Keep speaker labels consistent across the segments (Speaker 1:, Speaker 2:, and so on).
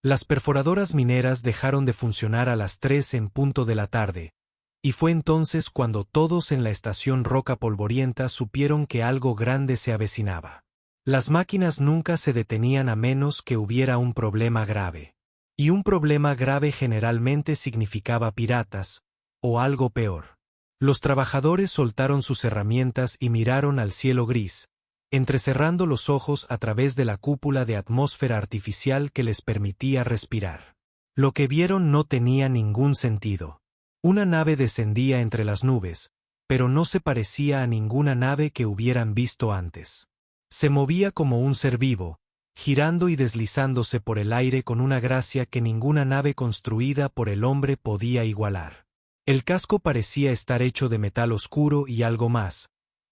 Speaker 1: Las perforadoras mineras dejaron de funcionar a las 3 en punto de la tarde, y fue entonces cuando todos en la estación Roca Polvorienta supieron que algo grande se avecinaba. Las máquinas nunca se detenían a menos que hubiera un problema grave. Y un problema grave generalmente significaba piratas, o algo peor. Los trabajadores soltaron sus herramientas y miraron al cielo gris, entrecerrando los ojos a través de la cúpula de atmósfera artificial que les permitía respirar. Lo que vieron no tenía ningún sentido. Una nave descendía entre las nubes, pero no se parecía a ninguna nave que hubieran visto antes. Se movía como un ser vivo, girando y deslizándose por el aire con una gracia que ninguna nave construida por el hombre podía igualar. El casco parecía estar hecho de metal oscuro y algo más,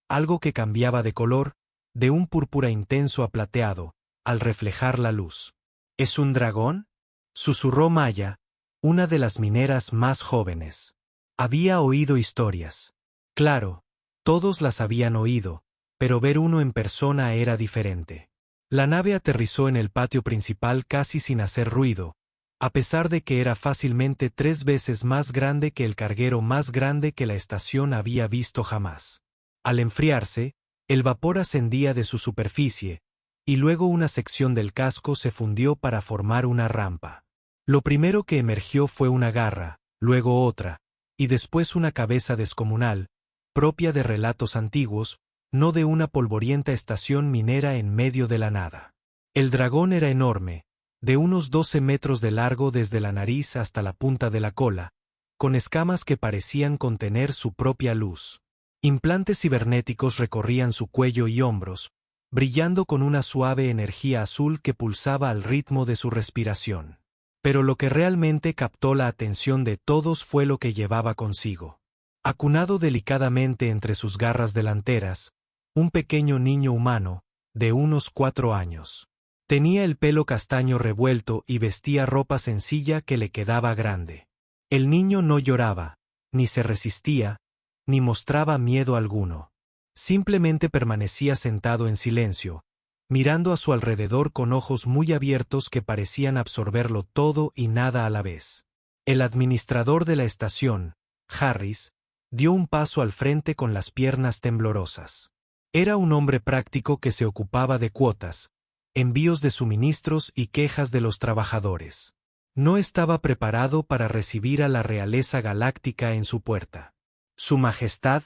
Speaker 1: algo que cambiaba de color, de un púrpura intenso a plateado, al reflejar la luz. ¿Es un dragón?, susurró Maya, una de las mineras más jóvenes. Había oído historias. Claro, todos las habían oído, pero ver uno en persona era diferente. La nave aterrizó en el patio principal casi sin hacer ruido, a pesar de que era fácilmente 3 veces más grande que el carguero más grande que la estación había visto jamás. Al enfriarse, el vapor ascendía de su superficie, y luego una sección del casco se fundió para formar una rampa. Lo primero que emergió fue una garra, luego otra, y después una cabeza descomunal, propia de relatos antiguos, no de una polvorienta estación minera en medio de la nada. El dragón era enorme, de unos 12 metros de largo desde la nariz hasta la punta de la cola, con escamas que parecían contener su propia luz. Implantes cibernéticos recorrían su cuello y hombros, brillando con una suave energía azul que pulsaba al ritmo de su respiración. Pero lo que realmente captó la atención de todos fue lo que llevaba consigo. Acunado delicadamente entre sus garras delanteras, un pequeño niño humano, de unos 4 años. Tenía el pelo castaño revuelto y vestía ropa sencilla que le quedaba grande. El niño no lloraba, ni se resistía, ni mostraba miedo alguno. Simplemente permanecía sentado en silencio, mirando a su alrededor con ojos muy abiertos que parecían absorberlo todo y nada a la vez. El administrador de la estación, Harris, dio un paso al frente con las piernas temblorosas. Era un hombre práctico que se ocupaba de cuotas, envíos de suministros y quejas de los trabajadores. No estaba preparado para recibir a la realeza galáctica en su puerta. Su Majestad,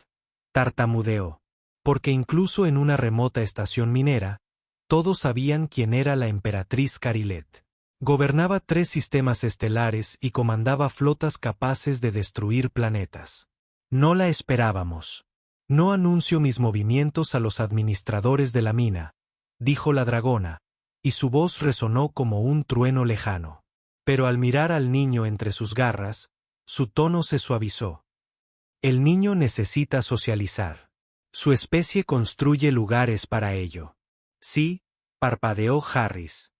Speaker 1: tartamudeó, porque incluso en una remota estación minera, todos sabían quién era la emperatriz Carilet. Gobernaba 3 sistemas estelares y comandaba flotas capaces de destruir planetas. No la esperábamos. No anuncio mis movimientos a los administradores de la mina, dijo la dragona, y su voz resonó como un trueno lejano. Pero al mirar al niño entre sus garras, su tono se suavizó. El niño necesita socializar. Su especie construye lugares para ello. Sí, parpadeó Harris.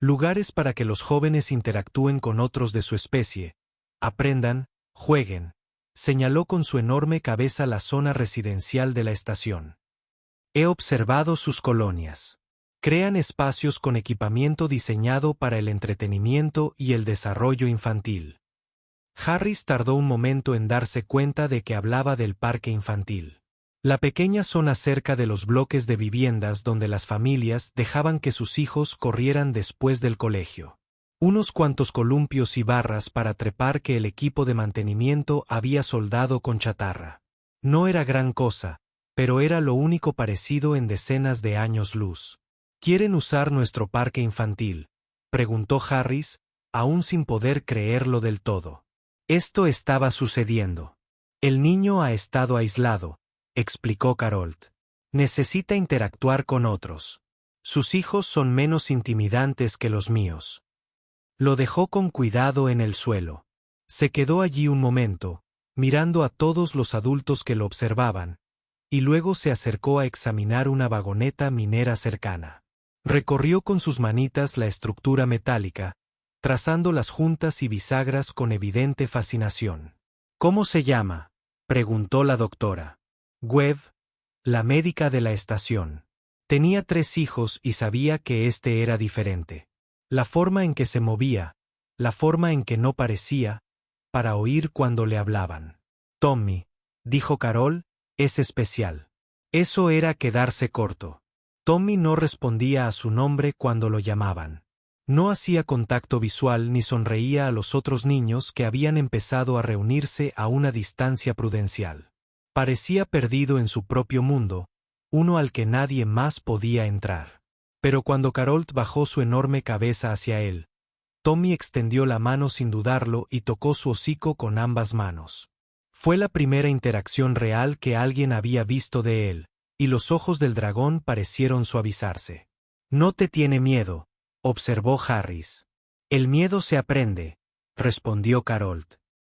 Speaker 1: Lugares para que los jóvenes interactúen con otros de su especie, aprendan, jueguen. Señaló con su enorme cabeza la zona residencial de la estación. He observado sus colonias. Crean espacios con equipamiento diseñado para el entretenimiento y el desarrollo infantil. Harris tardó un momento en darse cuenta de que hablaba del parque infantil. La pequeña zona cerca de los bloques de viviendas donde las familias dejaban que sus hijos corrieran después del colegio. Unos cuantos columpios y barras para trepar que el equipo de mantenimiento había soldado con chatarra. No era gran cosa, pero era lo único parecido en decenas de años luz. ¿Quieren usar nuestro parque infantil?, preguntó Harris, aún sin poder creerlo del todo. Esto estaba sucediendo. El niño ha estado aislado, explicó Carolt. Necesita interactuar con otros. Sus hijos son menos intimidantes que los míos. Lo dejó con cuidado en el suelo. Se quedó allí un momento, mirando a todos los adultos que lo observaban, y luego se acercó a examinar una vagoneta minera cercana. Recorrió con sus manitas la estructura metálica, trazando las juntas y bisagras con evidente fascinación. ¿Cómo se llama?, preguntó la doctora. Webb, la médica de la estación. Tenía 3 hijos y sabía que este era diferente. La forma en que se movía, la forma en que no parecía, para oír cuando le hablaban. Tommy, dijo Carol, es especial. Eso era quedarse corto. Tommy no respondía a su nombre cuando lo llamaban. No hacía contacto visual ni sonreía a los otros niños que habían empezado a reunirse a una distancia prudencial. Parecía perdido en su propio mundo, uno al que nadie más podía entrar. Pero cuando Carol bajó su enorme cabeza hacia él, Tommy extendió la mano sin dudarlo y tocó su hocico con ambas manos. Fue la primera interacción real que alguien había visto de él, y los ojos del dragón parecieron suavizarse. No te tiene miedo, observó Harris. El miedo se aprende, respondió Carol.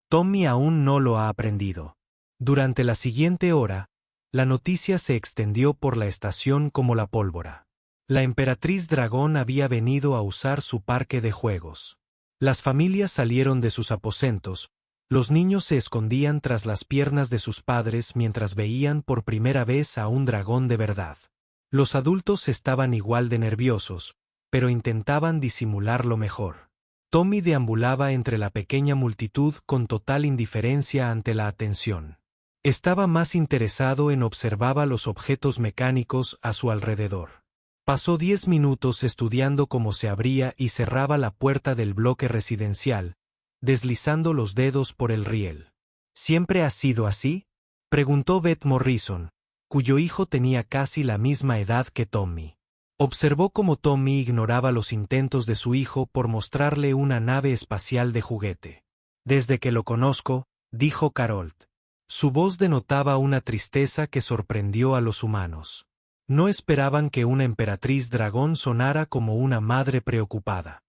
Speaker 1: Tommy aún no lo ha aprendido. Durante la siguiente hora, la noticia se extendió por la estación como la pólvora. La emperatriz dragón había venido a usar su parque de juegos. Las familias salieron de sus aposentos, los niños se escondían tras las piernas de sus padres mientras veían por primera vez a un dragón de verdad. Los adultos estaban igual de nerviosos, pero intentaban disimularlo mejor. Tommy deambulaba entre la pequeña multitud con total indiferencia ante la atención. Estaba más interesado en observar los objetos mecánicos a su alrededor. Pasó 10 minutos estudiando cómo se abría y cerraba la puerta del bloque residencial, deslizando los dedos por el riel. ¿Siempre ha sido así?, preguntó Beth Morrison, cuyo hijo tenía casi la misma edad que Tommy. Observó cómo Tommy ignoraba los intentos de su hijo por mostrarle una nave espacial de juguete. Desde que lo conozco, dijo Carol. Su voz denotaba una tristeza que sorprendió a los humanos. No esperaban que una emperatriz dragón sonara como una madre preocupada.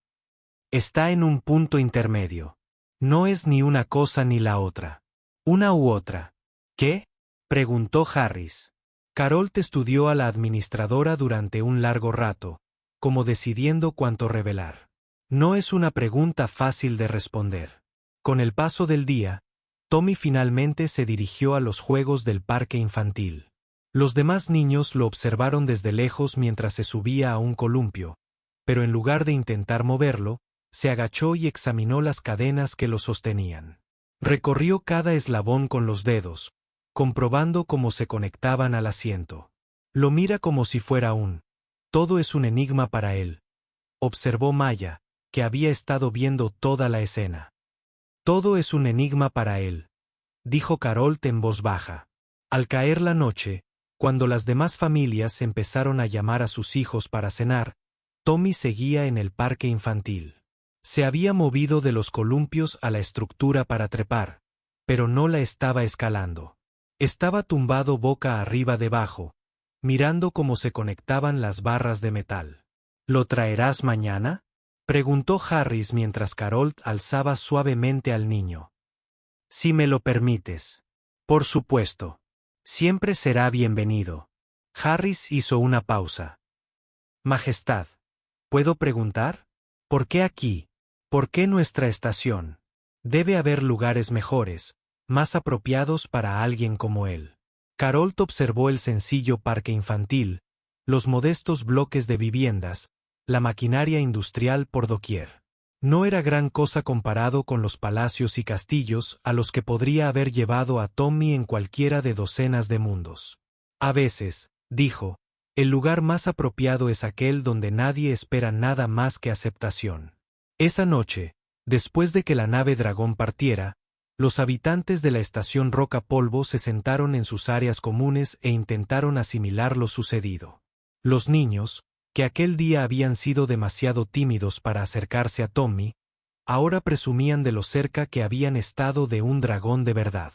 Speaker 1: Está en un punto intermedio. No es ni una cosa ni la otra. Una u otra. ¿Qué?, preguntó Harris. Carol estudió a la administradora durante un largo rato, como decidiendo cuánto revelar. No es una pregunta fácil de responder. Con el paso del día, Tommy finalmente se dirigió a los juegos del parque infantil. Los demás niños lo observaron desde lejos mientras se subía a un columpio, pero en lugar de intentar moverlo, se agachó y examinó las cadenas que lo sostenían. Recorrió cada eslabón con los dedos, comprobando cómo se conectaban al asiento. Lo mira como si fuera todo es un enigma para él, observó Maya, que había estado viendo toda la escena. Todo es un enigma para él, dijo Carol en voz baja. Al caer la noche, cuando las demás familias empezaron a llamar a sus hijos para cenar, Tommy seguía en el parque infantil. Se había movido de los columpios a la estructura para trepar, pero no la estaba escalando. Estaba tumbado boca arriba debajo, mirando cómo se conectaban las barras de metal. ¿Lo traerás mañana?, preguntó Harris mientras Carol alzaba suavemente al niño. Si me lo permites. Por supuesto. Siempre será bienvenido. Harris hizo una pausa. Majestad, ¿puedo preguntar? ¿Por qué aquí? ¿Por qué nuestra estación? Debe haber lugares mejores, más apropiados para alguien como él. Carol observó el sencillo parque infantil, los modestos bloques de viviendas, la maquinaria industrial por doquier. No era gran cosa comparado con los palacios y castillos a los que podría haber llevado a Tommy en cualquiera de docenas de mundos. A veces, dijo, el lugar más apropiado es aquel donde nadie espera nada más que aceptación. Esa noche, después de que la nave dragón partiera, los habitantes de la estación Roca Polvo se sentaron en sus áreas comunes e intentaron asimilar lo sucedido. Los niños, que aquel día habían sido demasiado tímidos para acercarse a Tommy, ahora presumían de lo cerca que habían estado de un dragón de verdad.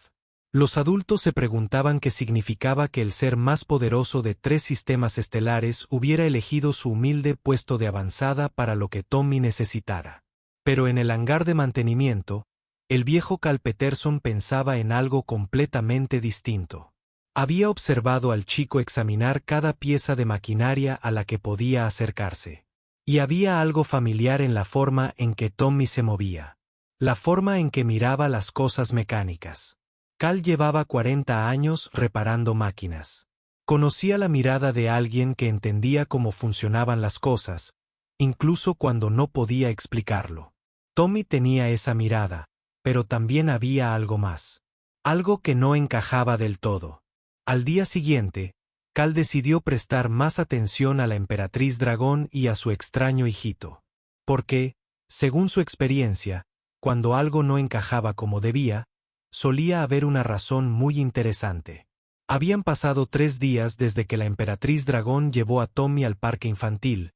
Speaker 1: Los adultos se preguntaban qué significaba que el ser más poderoso de 3 sistemas estelares hubiera elegido su humilde puesto de avanzada para lo que Tommy necesitara. Pero en el hangar de mantenimiento, el viejo Cal Peterson pensaba en algo completamente distinto. Había observado al chico examinar cada pieza de maquinaria a la que podía acercarse. Y había algo familiar en la forma en que Tommy se movía. La forma en que miraba las cosas mecánicas. Cal llevaba 40 años reparando máquinas. Conocía la mirada de alguien que entendía cómo funcionaban las cosas, incluso cuando no podía explicarlo. Tommy tenía esa mirada, pero también había algo más. Algo que no encajaba del todo. Al día siguiente, Cal decidió prestar más atención a la emperatriz dragón y a su extraño hijito. Porque, según su experiencia, cuando algo no encajaba como debía, solía haber una razón muy interesante. Habían pasado 3 días desde que la emperatriz dragón llevó a Tommy al parque infantil,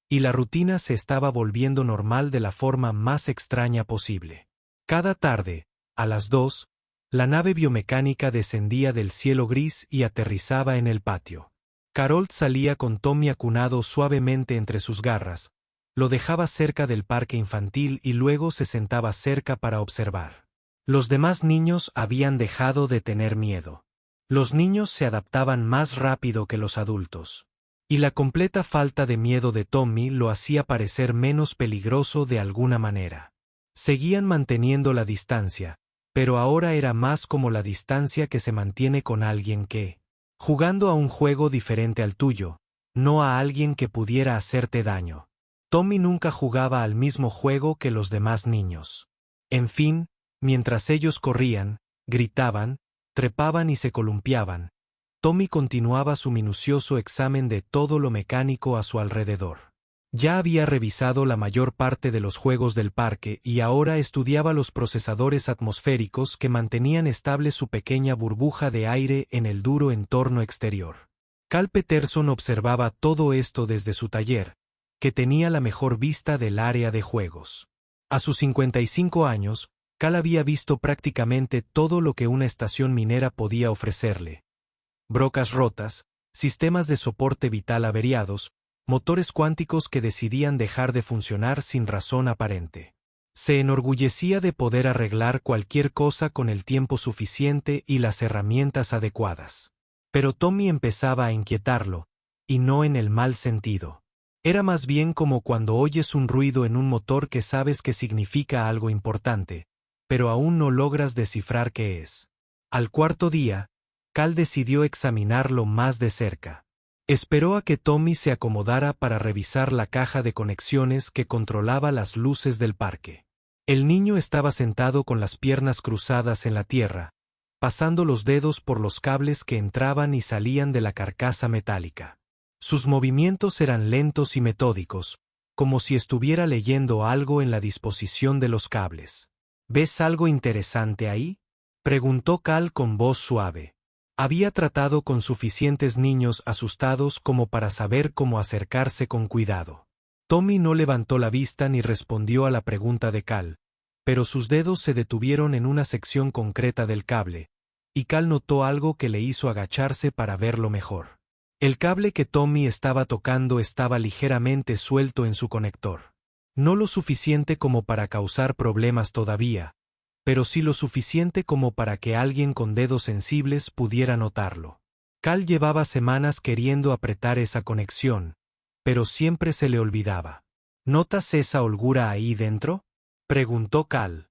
Speaker 1: y la rutina se estaba volviendo normal de la forma más extraña posible. Cada tarde, a las 2, la nave biomecánica descendía del cielo gris y aterrizaba en el patio. Carol salía con Tommy acunado suavemente entre sus garras, lo dejaba cerca del parque infantil y luego se sentaba cerca para observar. Los demás niños habían dejado de tener miedo. Los niños se adaptaban más rápido que los adultos. Y la completa falta de miedo de Tommy lo hacía parecer menos peligroso de alguna manera. Seguían manteniendo la distancia, pero ahora era más como la distancia que se mantiene con alguien que, jugando a un juego diferente al tuyo, no a alguien que pudiera hacerte daño. Tommy nunca jugaba al mismo juego que los demás niños. En fin, mientras ellos corrían, gritaban, trepaban y se columpiaban, Tommy continuaba su minucioso examen de todo lo mecánico a su alrededor. Ya había revisado la mayor parte de los juegos del parque y ahora estudiaba los procesadores atmosféricos que mantenían estable su pequeña burbuja de aire en el duro entorno exterior. Cal Peterson observaba todo esto desde su taller, que tenía la mejor vista del área de juegos. A sus 55 años, Cal había visto prácticamente todo lo que una estación minera podía ofrecerle. Brocas rotas, sistemas de soporte vital averiados, motores cuánticos que decidían dejar de funcionar sin razón aparente. Se enorgullecía de poder arreglar cualquier cosa con el tiempo suficiente y las herramientas adecuadas. Pero Tommy empezaba a inquietarlo, y no en el mal sentido. Era más bien como cuando oyes un ruido en un motor que sabes que significa algo importante, pero aún no logras descifrar qué es. Al cuarto día, Cal decidió examinarlo más de cerca. Esperó a que Tommy se acomodara para revisar la caja de conexiones que controlaba las luces del parque. El niño estaba sentado con las piernas cruzadas en la tierra, pasando los dedos por los cables que entraban y salían de la carcasa metálica. Sus movimientos eran lentos y metódicos, como si estuviera leyendo algo en la disposición de los cables. ¿Ves algo interesante ahí?, preguntó Cal con voz suave. Había tratado con suficientes niños asustados como para saber cómo acercarse con cuidado. Tommy no levantó la vista ni respondió a la pregunta de Cal, pero sus dedos se detuvieron en una sección concreta del cable, y Cal notó algo que le hizo agacharse para verlo mejor. El cable que Tommy estaba tocando estaba ligeramente suelto en su conector. No lo suficiente como para causar problemas todavía, pero sí lo suficiente como para que alguien con dedos sensibles pudiera notarlo. Cal llevaba semanas queriendo apretar esa conexión, pero siempre se le olvidaba. ¿Notas esa holgura ahí dentro?, preguntó Cal.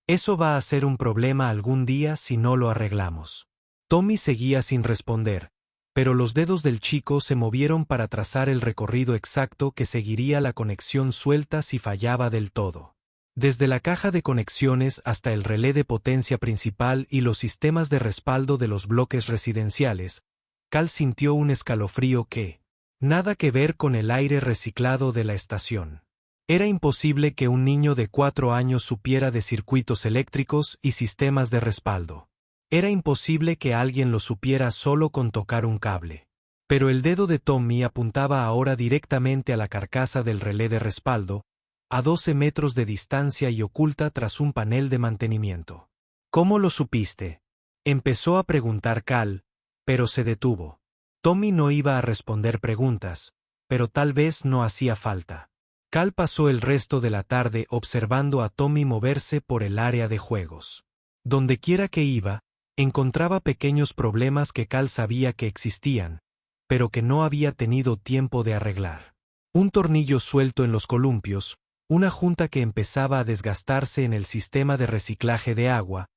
Speaker 1: Eso va a ser un problema algún día si no lo arreglamos. Tommy seguía sin responder, pero los dedos del chico se movieron para trazar el recorrido exacto que seguiría la conexión suelta si fallaba del todo. Desde la caja de conexiones hasta el relé de potencia principal y los sistemas de respaldo de los bloques residenciales, Cal sintió un escalofrío que, nada que ver con el aire reciclado de la estación. Era imposible que un niño de 4 años supiera de circuitos eléctricos y sistemas de respaldo. Era imposible que alguien lo supiera solo con tocar un cable. Pero el dedo de Tommy apuntaba ahora directamente a la carcasa del relé de respaldo, a 12 metros de distancia y oculta tras un panel de mantenimiento. ¿Cómo lo supiste?, empezó a preguntar Cal, pero se detuvo. Tommy no iba a responder preguntas, pero tal vez no hacía falta. Cal pasó el resto de la tarde observando a Tommy moverse por el área de juegos. Dondequiera que iba, encontraba pequeños problemas que Cal sabía que existían, pero que no había tenido tiempo de arreglar. Un tornillo suelto en los columpios, una junta que empezaba a desgastarse en el sistema de reciclaje de agua,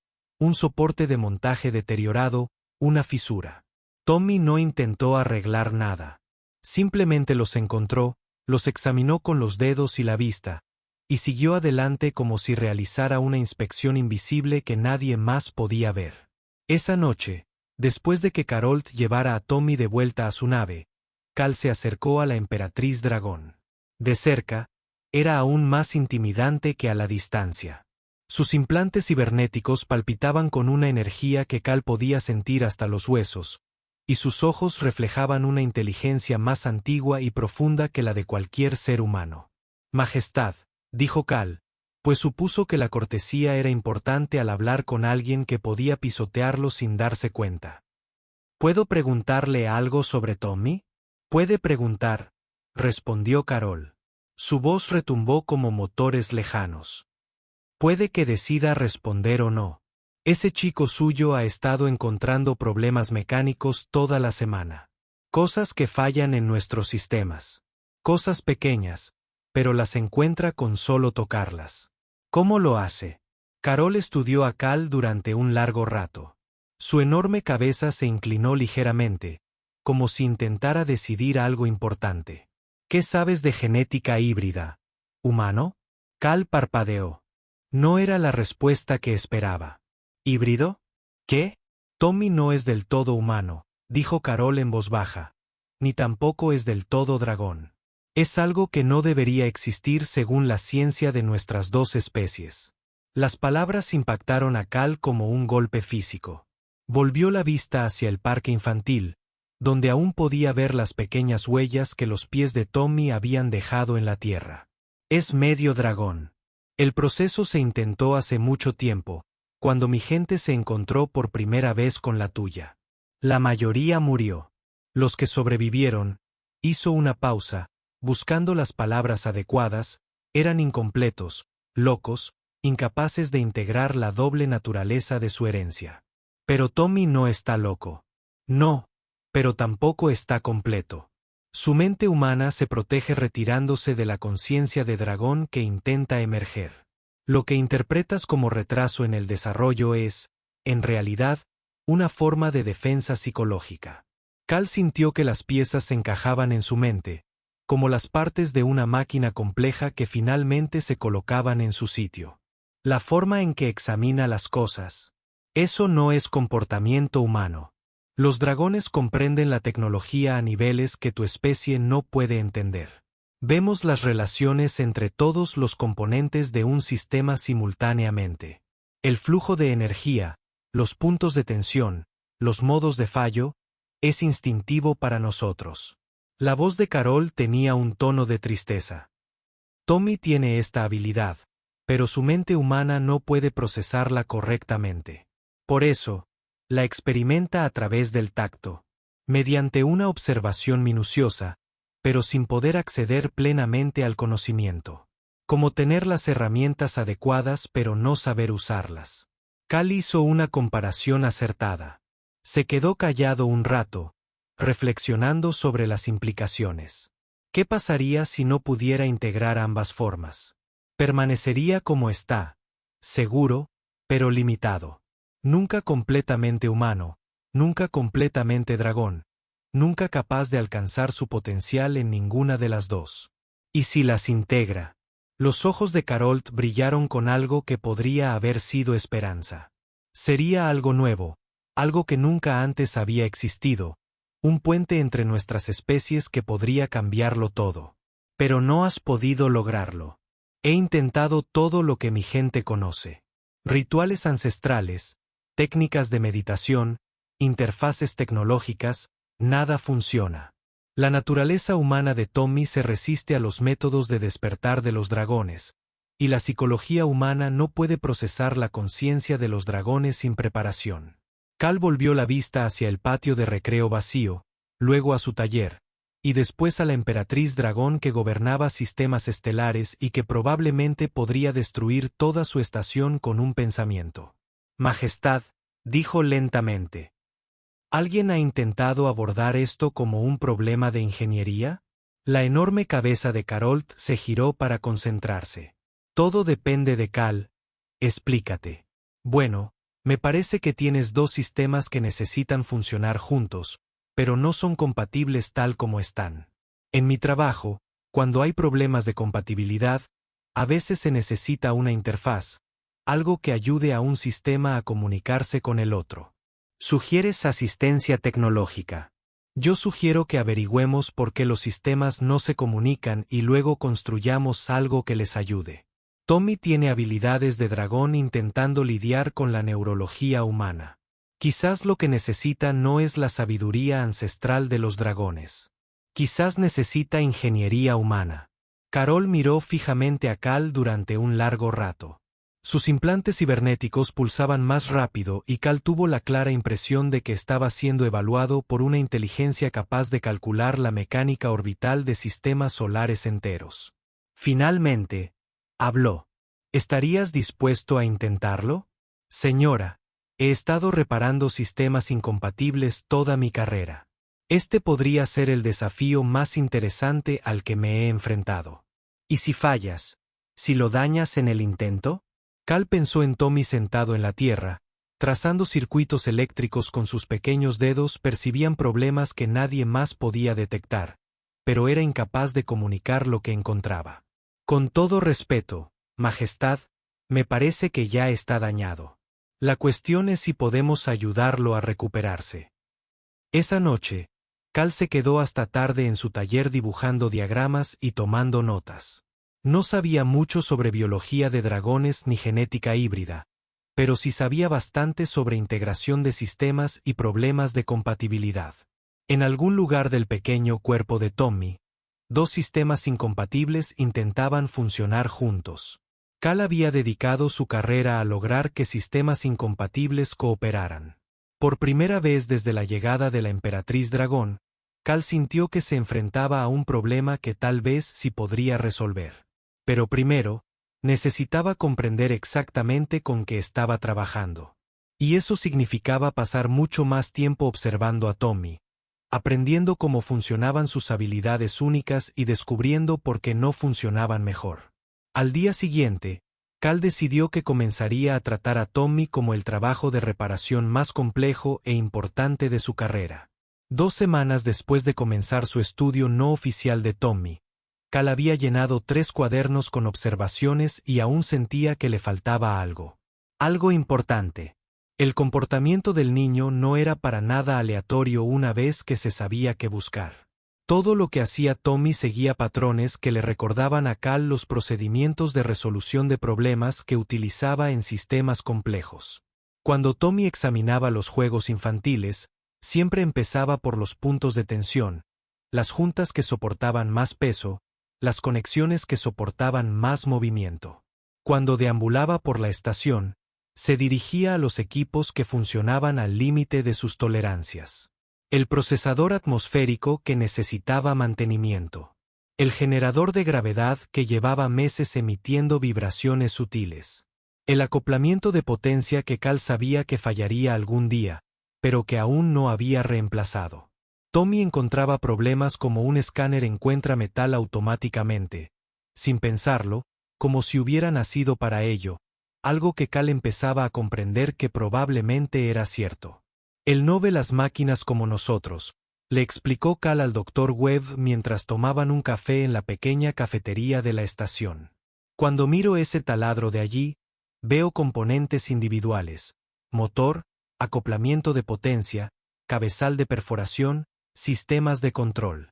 Speaker 1: un soporte de montaje deteriorado, una fisura. Tommy no intentó arreglar nada. Simplemente los encontró, los examinó con los dedos y la vista, y siguió adelante como si realizara una inspección invisible que nadie más podía ver. Esa noche, después de que Carolt llevara a Tommy de vuelta a su nave, Cal se acercó a la emperatriz dragón. De cerca, era aún más intimidante que a la distancia. Sus implantes cibernéticos palpitaban con una energía que Cal podía sentir hasta los huesos, y sus ojos reflejaban una inteligencia más antigua y profunda que la de cualquier ser humano. Majestad, dijo Cal, pues supuso que la cortesía era importante al hablar con alguien que podía pisotearlo sin darse cuenta. ¿Puedo preguntarle algo sobre Tommy? Puede preguntar, respondió Carol. Su voz retumbó como motores lejanos. Puede que decida responder o no. Ese chico suyo ha estado encontrando problemas mecánicos toda la semana. Cosas que fallan en nuestros sistemas. Cosas pequeñas, pero las encuentra con solo tocarlas. ¿Cómo lo hace? Carol estudió a Cal durante un largo rato. Su enorme cabeza se inclinó ligeramente, como si intentara decidir algo importante. ¿Qué sabes de genética híbrida? ¿Humano? Cal parpadeó. No era la respuesta que esperaba. ¿Híbrido? ¿Qué? Tommy no es del todo humano, dijo Carol en voz baja. Ni tampoco es del todo dragón. Es algo que no debería existir según la ciencia de nuestras dos especies. Las palabras impactaron a Cal como un golpe físico. Volvió la vista hacia el parque infantil, donde aún podía ver las pequeñas huellas que los pies de Tommy habían dejado en la tierra. Es medio dragón. El proceso se intentó hace mucho tiempo, cuando mi gente se encontró por primera vez con la tuya. La mayoría murió. Los que sobrevivieron, hizo una pausa, buscando las palabras adecuadas, eran incompletos, locos, incapaces de integrar la doble naturaleza de su herencia. Pero Tommy no está loco. No, pero tampoco está completo. Su mente humana se protege retirándose de la conciencia de dragón que intenta emerger. Lo que interpretas como retraso en el desarrollo es, en realidad, una forma de defensa psicológica. Cal sintió que las piezas se encajaban en su mente, como las partes de una máquina compleja que finalmente se colocaban en su sitio. La forma en que examina las cosas. Eso no es comportamiento humano. Los dragones comprenden la tecnología a niveles que tu especie no puede entender. Vemos las relaciones entre todos los componentes de un sistema simultáneamente. El flujo de energía, los puntos de tensión, los modos de fallo, es instintivo para nosotros. La voz de Carol tenía un tono de tristeza. Tommy tiene esta habilidad, pero su mente humana no puede procesarla correctamente. Por eso, la experimenta a través del tacto, mediante una observación minuciosa, pero sin poder acceder plenamente al conocimiento. Como tener las herramientas adecuadas pero no saber usarlas. Cal hizo una comparación acertada. Se quedó callado un rato, reflexionando sobre las implicaciones. ¿Qué pasaría si no pudiera integrar ambas formas? Permanecería como está, seguro, pero limitado. Nunca completamente humano, nunca completamente dragón, nunca capaz de alcanzar su potencial en ninguna de las dos. ¿Y si las integra? Los ojos de Carolt brillaron con algo que podría haber sido esperanza. Sería algo nuevo, algo que nunca antes había existido, un puente entre nuestras especies que podría cambiarlo todo. Pero no has podido lograrlo. He intentado todo lo que mi gente conoce. Rituales ancestrales, técnicas de meditación, interfaces tecnológicas, nada funciona. La naturaleza humana de Tommy se resiste a los métodos de despertar de los dragones, y la psicología humana no puede procesar la conciencia de los dragones sin preparación. Cal volvió la vista hacia el patio de recreo vacío, luego a su taller, y después a la emperatriz dragón que gobernaba sistemas estelares y que probablemente podría destruir toda su estación con un pensamiento. Majestad, dijo lentamente. ¿Alguien ha intentado abordar esto como un problema de ingeniería? La enorme cabeza de Carolt se giró para concentrarse. Todo depende de Cal. Explícate. Bueno, me parece que tienes dos sistemas que necesitan funcionar juntos, pero no son compatibles tal como están. En mi trabajo, Cuando hay problemas de compatibilidad, a veces se necesita una interfaz, algo que ayude a un sistema a comunicarse con el otro. ¿Sugieres asistencia tecnológica? Yo sugiero que averigüemos por qué los sistemas no se comunican y luego construyamos algo que les ayude. Tommy tiene habilidades de dragón intentando lidiar con la neurología humana. Quizás lo que necesita no es la sabiduría ancestral de los dragones. Quizás necesita ingeniería humana. Carol miró fijamente a Cal durante un largo rato. Sus implantes cibernéticos pulsaban más rápido y Cal tuvo la clara impresión de que estaba siendo evaluado por una inteligencia capaz de calcular la mecánica orbital de sistemas solares enteros. Finalmente, habló. ¿Estarías dispuesto a intentarlo? Señora, he estado reparando sistemas incompatibles toda mi carrera. Este podría ser el desafío más interesante al que me he enfrentado. ¿Y si fallas? ¿Si lo dañas en el intento? Cal pensó en Tommy sentado en la tierra, trazando circuitos eléctricos con sus pequeños dedos. Percibían problemas que nadie más podía detectar, pero era incapaz de comunicar lo que encontraba. Con todo respeto, Majestad, me parece que ya está dañado. La cuestión es si podemos ayudarlo a recuperarse. Esa noche, Cal se quedó hasta tarde en su taller dibujando diagramas y tomando notas. No sabía mucho sobre biología de dragones ni genética híbrida, pero sí sabía bastante sobre integración de sistemas y problemas de compatibilidad. En algún lugar del pequeño cuerpo de Tommy, dos sistemas incompatibles intentaban funcionar juntos. Cal había dedicado su carrera a lograr que sistemas incompatibles cooperaran. Por primera vez desde la llegada de la Emperatriz Dragón, Cal sintió que se enfrentaba a un problema que tal vez sí podría resolver. Pero primero, necesitaba comprender exactamente con qué estaba trabajando. Y eso significaba pasar mucho más tiempo observando a Tommy, aprendiendo cómo funcionaban sus habilidades únicas y descubriendo por qué no funcionaban mejor. Al día siguiente, Cal decidió que comenzaría a tratar a Tommy como el trabajo de reparación más complejo e importante de su carrera. 2 semanas después de comenzar su estudio no oficial de Tommy, Cal había llenado 3 cuadernos con observaciones y aún sentía que le faltaba algo. Algo importante. El comportamiento del niño no era para nada aleatorio una vez que se sabía qué buscar. Todo lo que hacía Tommy seguía patrones que le recordaban a Cal los procedimientos de resolución de problemas que utilizaba en sistemas complejos. Cuando Tommy examinaba los juegos infantiles, siempre empezaba por los puntos de tensión, las juntas que soportaban más peso, las conexiones que soportaban más movimiento. Cuando deambulaba por la estación, se dirigía a los equipos que funcionaban al límite de sus tolerancias. El procesador atmosférico que necesitaba mantenimiento. El generador de gravedad que llevaba meses emitiendo vibraciones sutiles. El acoplamiento de potencia que Cal sabía que fallaría algún día, pero que aún no había reemplazado. Tommy encontraba problemas como un escáner encuentra metal automáticamente, sin pensarlo, como si hubiera nacido para ello, algo que Cal empezaba a comprender que probablemente era cierto. Él no ve las máquinas como nosotros, le explicó Cal al Dr. Webb mientras tomaban un café en la pequeña cafetería de la estación. Cuando miro ese taladro de allí, veo componentes individuales, motor, acoplamiento de potencia, cabezal de perforación, sistemas de control.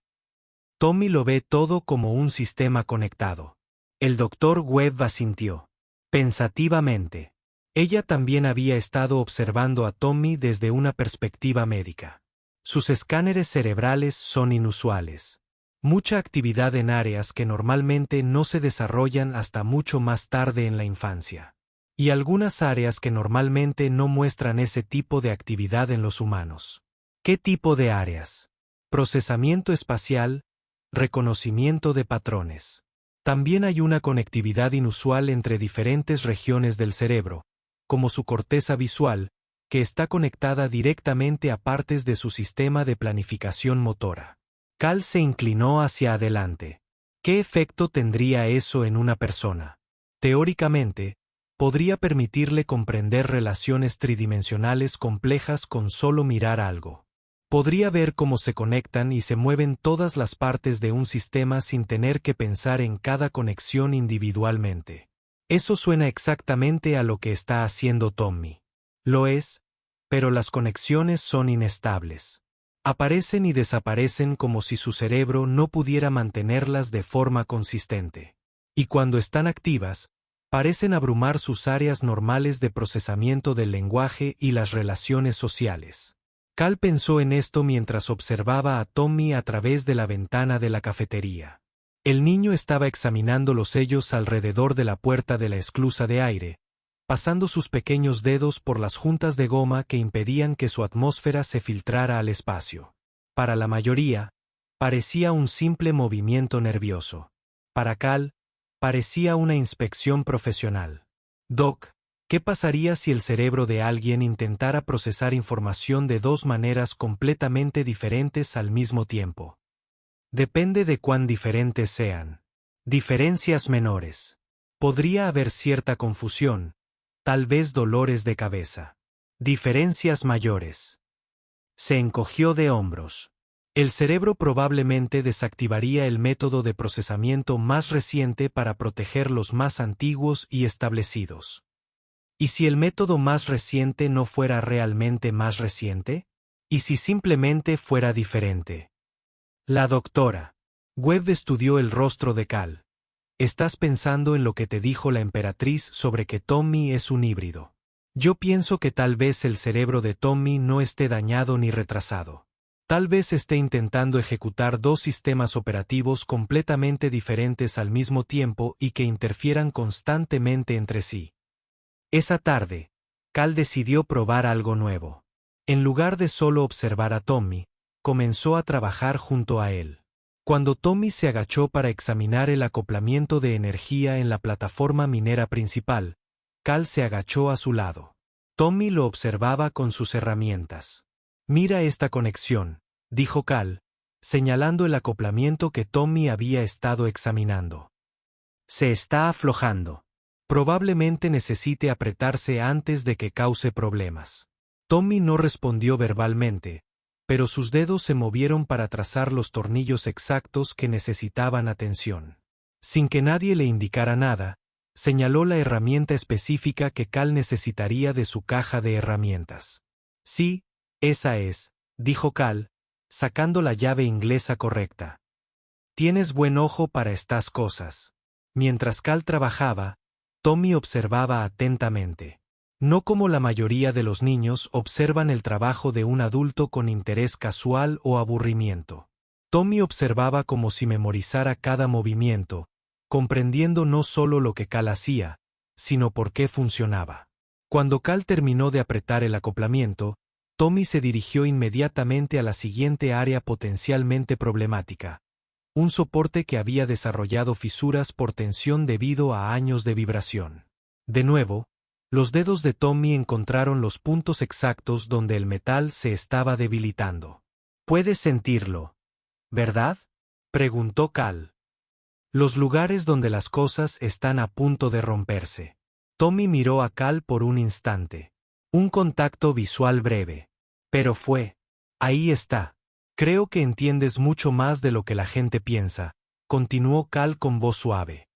Speaker 1: Tommy lo ve todo como un sistema conectado. El Dr. Webb asintió. Pensativamente. Ella también había estado observando a Tommy desde una perspectiva médica. Sus escáneres cerebrales son inusuales. Mucha actividad en áreas que normalmente no se desarrollan hasta mucho más tarde en la infancia. Y algunas áreas que normalmente no muestran ese tipo de actividad en los humanos. ¿Qué tipo de áreas? Procesamiento espacial, reconocimiento de patrones. También hay una conectividad inusual entre diferentes regiones del cerebro, como su corteza visual, que está conectada directamente a partes de su sistema de planificación motora. Cal se inclinó hacia adelante. ¿Qué efecto tendría eso en una persona? Teóricamente, podría permitirle comprender relaciones tridimensionales complejas con solo mirar algo. Podría ver cómo se conectan y se mueven todas las partes de un sistema sin tener que pensar en cada conexión individualmente. Eso suena exactamente a lo que está haciendo Tommy. Lo es, pero las conexiones son inestables. Aparecen y desaparecen como si su cerebro no pudiera mantenerlas de forma consistente. Y cuando están activas, parecen abrumar sus áreas normales de procesamiento del lenguaje y las relaciones sociales. Cal pensó en esto mientras observaba a Tommy a través de la ventana de la cafetería. El niño estaba examinando los sellos alrededor de la puerta de la esclusa de aire, pasando sus pequeños dedos por las juntas de goma que impedían que su atmósfera se filtrara al espacio. Para la mayoría, parecía un simple movimiento nervioso. Para Cal, parecía una inspección profesional. Doc, ¿qué pasaría si el cerebro de alguien intentara procesar información de dos maneras completamente diferentes al mismo tiempo? Depende de cuán diferentes sean. Diferencias menores. Podría haber cierta confusión, tal vez dolores de cabeza. Diferencias mayores. Se encogió de hombros. El cerebro probablemente desactivaría el método de procesamiento más reciente para proteger los más antiguos y establecidos. ¿Y si el método más reciente no fuera realmente más reciente? ¿Y si simplemente fuera diferente? La doctora Webb estudió el rostro de Cal. Estás pensando en lo que te dijo la emperatriz sobre que Tommy es un híbrido. Yo pienso que tal vez el cerebro de Tommy no esté dañado ni retrasado. Tal vez esté intentando ejecutar dos sistemas operativos completamente diferentes al mismo tiempo y que interfieran constantemente entre sí. Esa tarde, Cal decidió probar algo nuevo. En lugar de solo observar a Tommy, comenzó a trabajar junto a él. Cuando Tommy se agachó para examinar el acoplamiento de energía en la plataforma minera principal, Cal se agachó a su lado. Tommy lo observaba con sus herramientas. «Mira esta conexión», dijo Cal, señalando el acoplamiento que Tommy había estado examinando. «Se está aflojando. Probablemente necesite apretarse antes de que cause problemas». Tommy no respondió verbalmente, pero sus dedos se movieron para trazar los tornillos exactos que necesitaban atención. Sin que nadie le indicara nada, señaló la herramienta específica que Cal necesitaría de su caja de herramientas. «Sí, esa es», dijo Cal, sacando la llave inglesa correcta. «Tienes buen ojo para estas cosas». Mientras Cal trabajaba, Tommy observaba atentamente. No como la mayoría de los niños observan el trabajo de un adulto con interés casual o aburrimiento. Tommy observaba como si memorizara cada movimiento, comprendiendo no solo lo que Cal hacía, sino por qué funcionaba. Cuando Cal terminó de apretar el acoplamiento, Tommy se dirigió inmediatamente a la siguiente área potencialmente problemática: un soporte que había desarrollado fisuras por tensión debido a años de vibración. De nuevo, los dedos de Tommy encontraron los puntos exactos donde el metal se estaba debilitando. «Puedes sentirlo, ¿verdad?», preguntó Cal. «Los lugares donde las cosas están a punto de romperse». Tommy miró a Cal por un instante. Un contacto visual breve. Pero fue. «Ahí está. Creo que entiendes mucho más de lo que la gente piensa», continuó Cal con voz suave.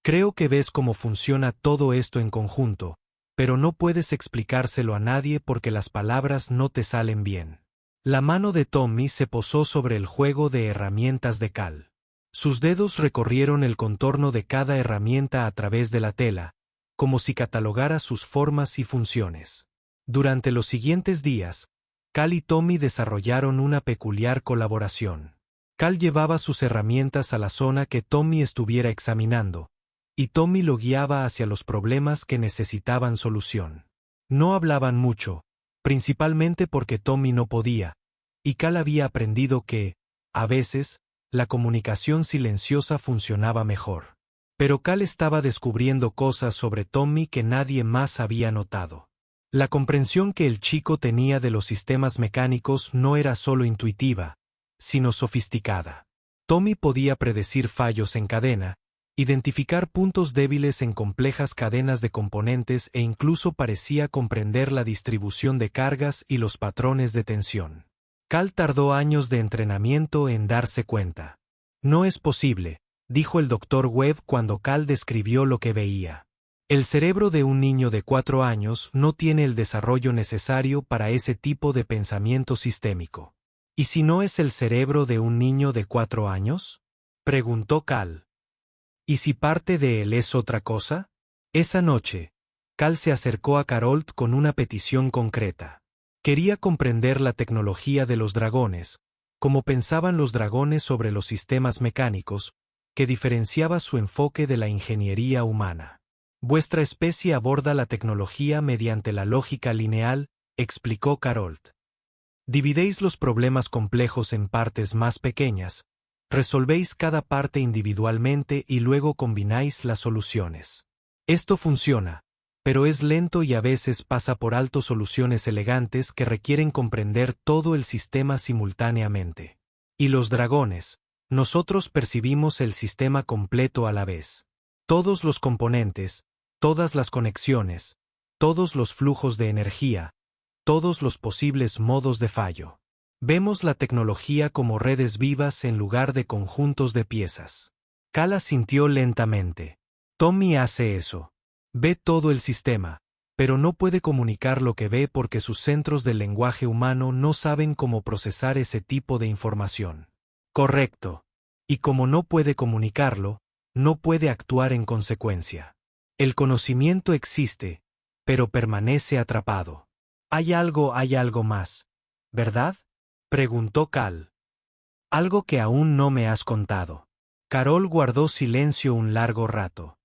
Speaker 1: «Creo que ves cómo funciona todo esto en conjunto, pero no puedes explicárselo a nadie porque las palabras no te salen bien». La mano de Tommy se posó sobre el juego de herramientas de Cal. Sus dedos recorrieron el contorno de cada herramienta a través de la tela, como si catalogara sus formas y funciones. Durante los siguientes días, Cal y Tommy desarrollaron una peculiar colaboración. Cal llevaba sus herramientas a la zona que Tommy estuviera examinando, y Tommy lo guiaba hacia los problemas que necesitaban solución. No hablaban mucho, principalmente porque Tommy no podía, y Cal había aprendido que, a veces, la comunicación silenciosa funcionaba mejor. Pero Cal estaba descubriendo cosas sobre Tommy que nadie más había notado. La comprensión que el chico tenía de los sistemas mecánicos no era solo intuitiva, sino sofisticada. Tommy podía predecir fallos en cadena, identificar puntos débiles en complejas cadenas de componentes e incluso parecía comprender la distribución de cargas y los patrones de tensión. Cal tardó años de entrenamiento en darse cuenta. No es posible, dijo el Dr. Webb cuando Cal describió lo que veía. El cerebro de un niño de 4 años no tiene el desarrollo necesario para ese tipo de pensamiento sistémico. ¿Y si no es el cerebro de un niño de 4 años? Preguntó Cal. ¿Y si parte de él es otra cosa? Esa noche, Cal se acercó a Carolt con una petición concreta. Quería comprender la tecnología de los dragones, como pensaban los dragones sobre los sistemas mecánicos, que diferenciaba su enfoque de la ingeniería humana. Vuestra especie aborda la tecnología mediante la lógica lineal, explicó Carolt. Dividéis los problemas complejos en partes más pequeñas, resolvéis cada parte individualmente y luego combináis las soluciones. Esto funciona, pero es lento y a veces pasa por alto soluciones elegantes que requieren comprender todo el sistema simultáneamente. Y los dragones, nosotros percibimos el sistema completo a la vez. Todos los componentes, todas las conexiones, todos los flujos de energía, todos los posibles modos de fallo. Vemos la tecnología como redes vivas en lugar de conjuntos de piezas. Cal asintió lentamente. Tommy hace eso. Ve todo el sistema, pero no puede comunicar lo que ve porque sus centros del lenguaje humano no saben cómo procesar ese tipo de información. Correcto. Y como no puede comunicarlo, no puede actuar en consecuencia. El conocimiento existe, pero permanece atrapado. Hay algo más, ¿verdad? Preguntó Cal. Algo que aún no me has contado. Carol guardó silencio un largo rato.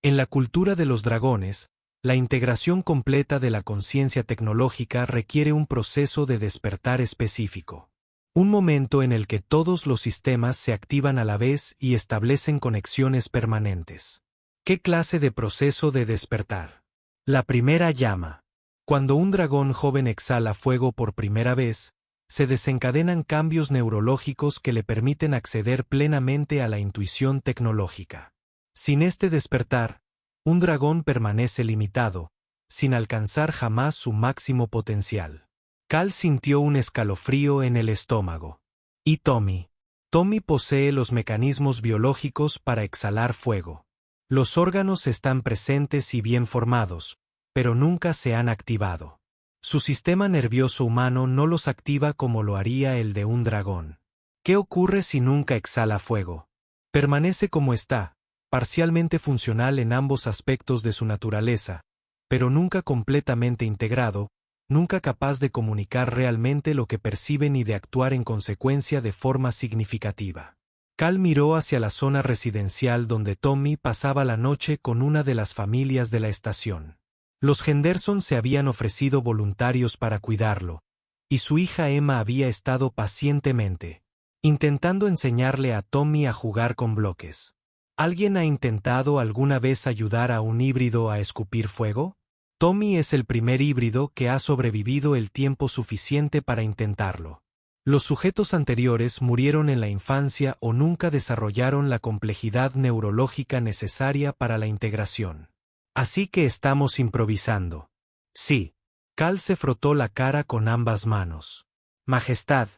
Speaker 1: En la cultura de los dragones, la integración completa de la conciencia tecnológica requiere un proceso de despertar específico. Un momento en el que todos los sistemas se activan a la vez y establecen conexiones permanentes. ¿Qué clase de proceso de despertar? La primera llama. Cuando un dragón joven exhala fuego por primera vez, se desencadenan cambios neurológicos que le permiten acceder plenamente a la intuición tecnológica. Sin este despertar, un dragón permanece limitado, sin alcanzar jamás su máximo potencial. Cal sintió un escalofrío en el estómago. ¿Y Tommy? Tommy posee los mecanismos biológicos para exhalar fuego. Los órganos están presentes y bien formados, pero nunca se han activado. Su sistema nervioso humano no los activa como lo haría el de un dragón. ¿Qué ocurre si nunca exhala fuego? Permanece como está, parcialmente funcional en ambos aspectos de su naturaleza, pero nunca completamente integrado, nunca capaz de comunicar realmente lo que percibe ni de actuar en consecuencia de forma significativa. Cal miró hacia la zona residencial donde Tommy pasaba la noche con una de las familias de la estación. Los Henderson se habían ofrecido voluntarios para cuidarlo, y su hija Emma había estado pacientemente, intentando enseñarle a Tommy a jugar con bloques. ¿Alguien ha intentado alguna vez ayudar a un híbrido a escupir fuego? Tommy es el primer híbrido que ha sobrevivido el tiempo suficiente para intentarlo. Los sujetos anteriores murieron en la infancia o nunca desarrollaron la complejidad neurológica necesaria para la integración. Así que estamos improvisando. Sí. Cal se frotó la cara con ambas manos. Majestad,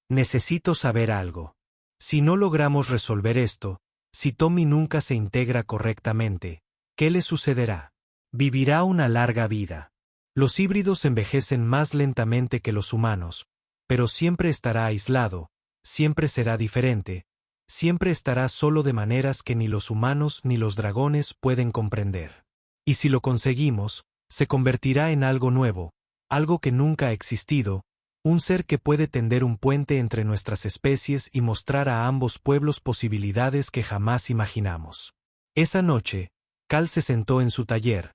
Speaker 1: necesito saber algo. Si no logramos resolver esto, si Tommy nunca se integra correctamente, ¿qué le sucederá? Vivirá una larga vida. Los híbridos envejecen más lentamente que los humanos, pero siempre estará aislado, siempre será diferente, siempre estará solo de maneras que ni los humanos ni los dragones pueden comprender. Y si lo conseguimos, se convertirá en algo nuevo, algo que nunca ha existido, un ser que puede tender un puente entre nuestras especies y mostrar a ambos pueblos posibilidades que jamás imaginamos. Esa noche, Cal se sentó en su taller,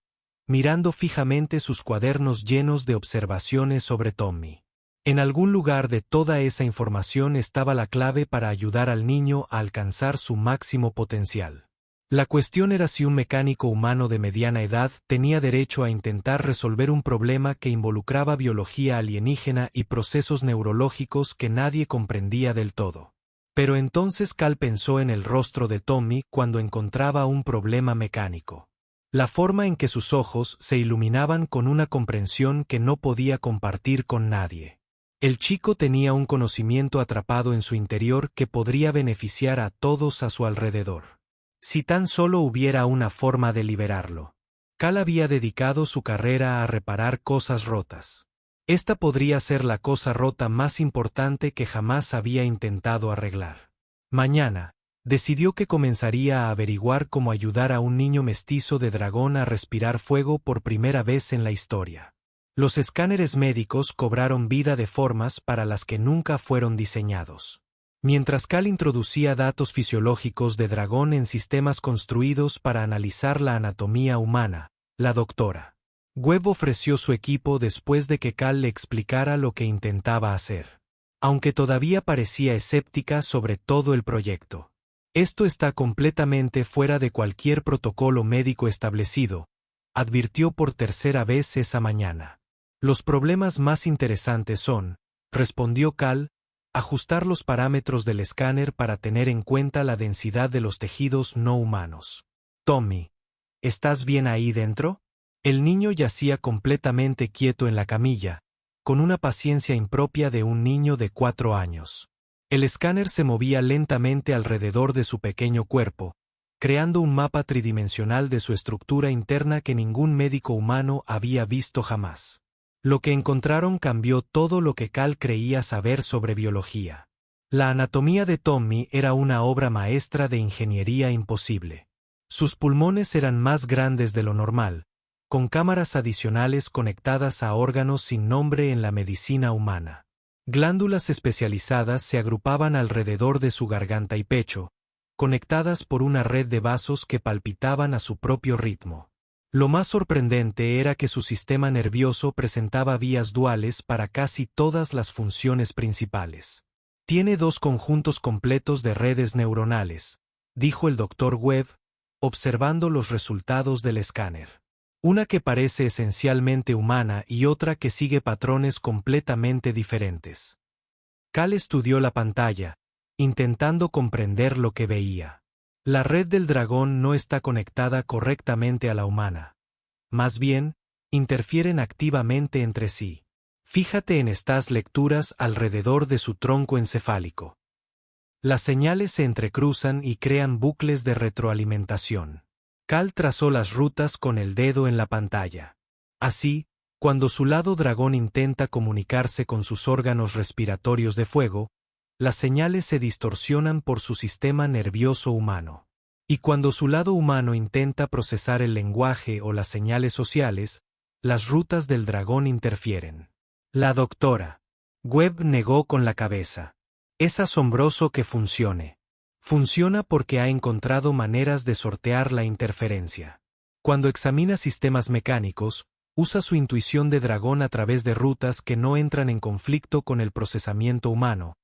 Speaker 1: mirando fijamente sus cuadernos llenos de observaciones sobre Tommy. En algún lugar de toda esa información estaba la clave para ayudar al niño a alcanzar su máximo potencial. La cuestión era si un mecánico humano de mediana edad tenía derecho a intentar resolver un problema que involucraba biología alienígena y procesos neurológicos que nadie comprendía del todo. Pero entonces Cal pensó en el rostro de Tommy cuando encontraba un problema mecánico. La forma en que sus ojos se iluminaban con una comprensión que no podía compartir con nadie. El chico tenía un conocimiento atrapado en su interior que podría beneficiar a todos a su alrededor. Si tan solo hubiera una forma de liberarlo. Cal había dedicado su carrera a reparar cosas rotas. Esta podría ser la cosa rota más importante que jamás había intentado arreglar. Mañana, decidió que comenzaría a averiguar cómo ayudar a un niño mestizo de dragón a respirar fuego por primera vez en la historia. Los escáneres médicos cobraron vida de formas para las que nunca fueron diseñados. Mientras Cal introducía datos fisiológicos de dragón en sistemas construidos para analizar la anatomía humana, la doctora Webb ofreció su equipo después de que Cal le explicara lo que intentaba hacer. Aunque todavía parecía escéptica sobre todo el proyecto. Esto está completamente fuera de cualquier protocolo médico establecido, advirtió por tercera vez esa mañana. Los problemas más interesantes son, respondió Cal, ajustar los parámetros del escáner para tener en cuenta la densidad de los tejidos no humanos. Tommy, ¿estás bien ahí dentro? El niño yacía completamente quieto en la camilla, con una paciencia impropia de un niño de 4 años. El escáner se movía lentamente alrededor de su pequeño cuerpo, creando un mapa tridimensional de su estructura interna que ningún médico humano había visto jamás. Lo que encontraron cambió todo lo que Cal creía saber sobre biología. La anatomía de Tommy era una obra maestra de ingeniería imposible. Sus pulmones eran más grandes de lo normal, con cámaras adicionales conectadas a órganos sin nombre en la medicina humana. Glándulas especializadas se agrupaban alrededor de su garganta y pecho, conectadas por una red de vasos que palpitaban a su propio ritmo. Lo más sorprendente era que su sistema nervioso presentaba vías duales para casi todas las funciones principales. Tiene 2 conjuntos completos de redes neuronales, dijo el Dr. Webb, observando los resultados del escáner. Una que parece esencialmente humana y otra que sigue patrones completamente diferentes. Cal estudió la pantalla, intentando comprender lo que veía. La red del dragón no está conectada correctamente a la humana. Más bien, interfieren activamente entre sí. Fíjate en estas lecturas alrededor de su tronco encefálico. Las señales se entrecruzan y crean bucles de retroalimentación. Cal trazó las rutas con el dedo en la pantalla. Así, cuando su lado dragón intenta comunicarse con sus órganos respiratorios de fuego, las señales se distorsionan por su sistema nervioso humano. Y cuando su lado humano intenta procesar el lenguaje o las señales sociales, las rutas del dragón interfieren. La doctora Webb negó con la cabeza. Es asombroso que funcione. Funciona porque ha encontrado maneras de sortear la interferencia. Cuando examina sistemas mecánicos, usa su intuición de dragón a través de rutas que no entran en conflicto con el procesamiento humano,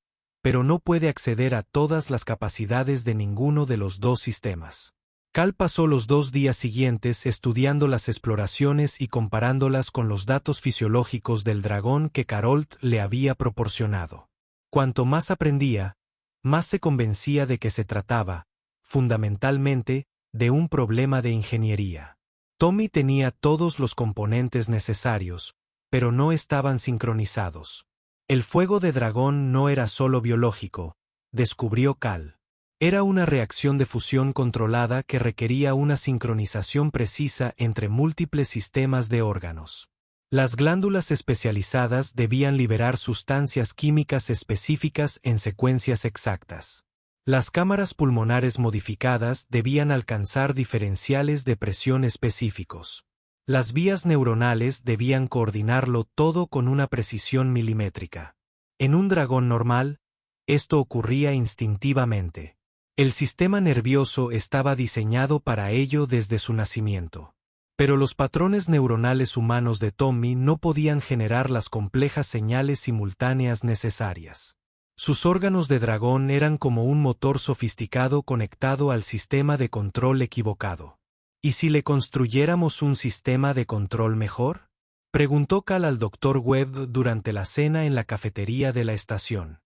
Speaker 1: pero no puede acceder a todas las capacidades de ninguno de los 2 sistemas. Cal pasó los 2 días siguientes estudiando las exploraciones y comparándolas con los datos fisiológicos del dragón que Carolt le había proporcionado. Cuanto más aprendía, más se convencía de que se trataba, fundamentalmente, de un problema de ingeniería. Tommy tenía todos los componentes necesarios, pero no estaban sincronizados. El fuego de dragón no era solo biológico, descubrió Cal. Era una reacción de fusión controlada que requería una sincronización precisa entre múltiples sistemas de órganos. Las glándulas especializadas debían liberar sustancias químicas específicas en secuencias exactas. Las cámaras pulmonares modificadas debían alcanzar diferenciales de presión específicos. Las vías neuronales debían coordinarlo todo con una precisión milimétrica. En un dragón normal, esto ocurría instintivamente. El sistema nervioso estaba diseñado para ello desde su nacimiento. Pero los patrones neuronales humanos de Tommy no podían generar las complejas señales simultáneas necesarias. Sus órganos de dragón eran como un motor sofisticado conectado al sistema de control equivocado. ¿Y si le construyéramos un sistema de control mejor? Preguntó Cal al Dr. Webb durante la cena en la cafetería de la estación.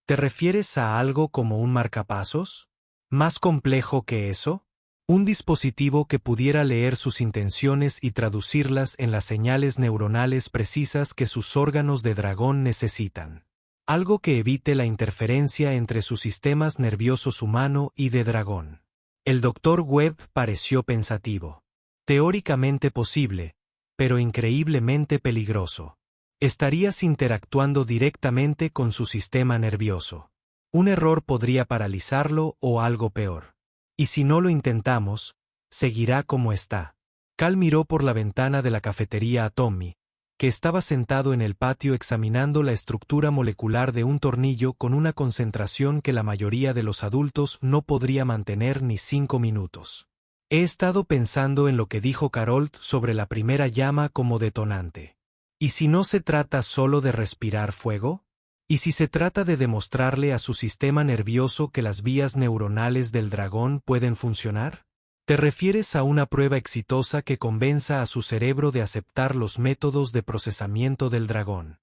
Speaker 1: ¿Te refieres a algo como un marcapasos? ¿Más complejo que eso? Un dispositivo que pudiera leer sus intenciones y traducirlas en las señales neuronales precisas que sus órganos de dragón necesitan. Algo que evite la interferencia entre sus sistemas nerviosos humano y de dragón. El Dr. Webb pareció pensativo. Teóricamente posible, pero increíblemente peligroso. Estarías interactuando directamente con su sistema nervioso. Un error podría paralizarlo o algo peor. Y si no lo intentamos, seguirá como está. Cal miró por la ventana de la cafetería a Tommy, que estaba sentado en el patio examinando la estructura molecular de un tornillo con una concentración que la mayoría de los adultos no podría mantener ni 5 minutos. He estado pensando en lo que dijo Carolt sobre la primera llama como detonante. ¿Y si no se trata solo de respirar fuego? ¿Y si se trata de demostrarle a su sistema nervioso que las vías neuronales del dragón pueden funcionar? ¿Te refieres a una prueba exitosa que convenza a su cerebro de aceptar los métodos de procesamiento del dragón?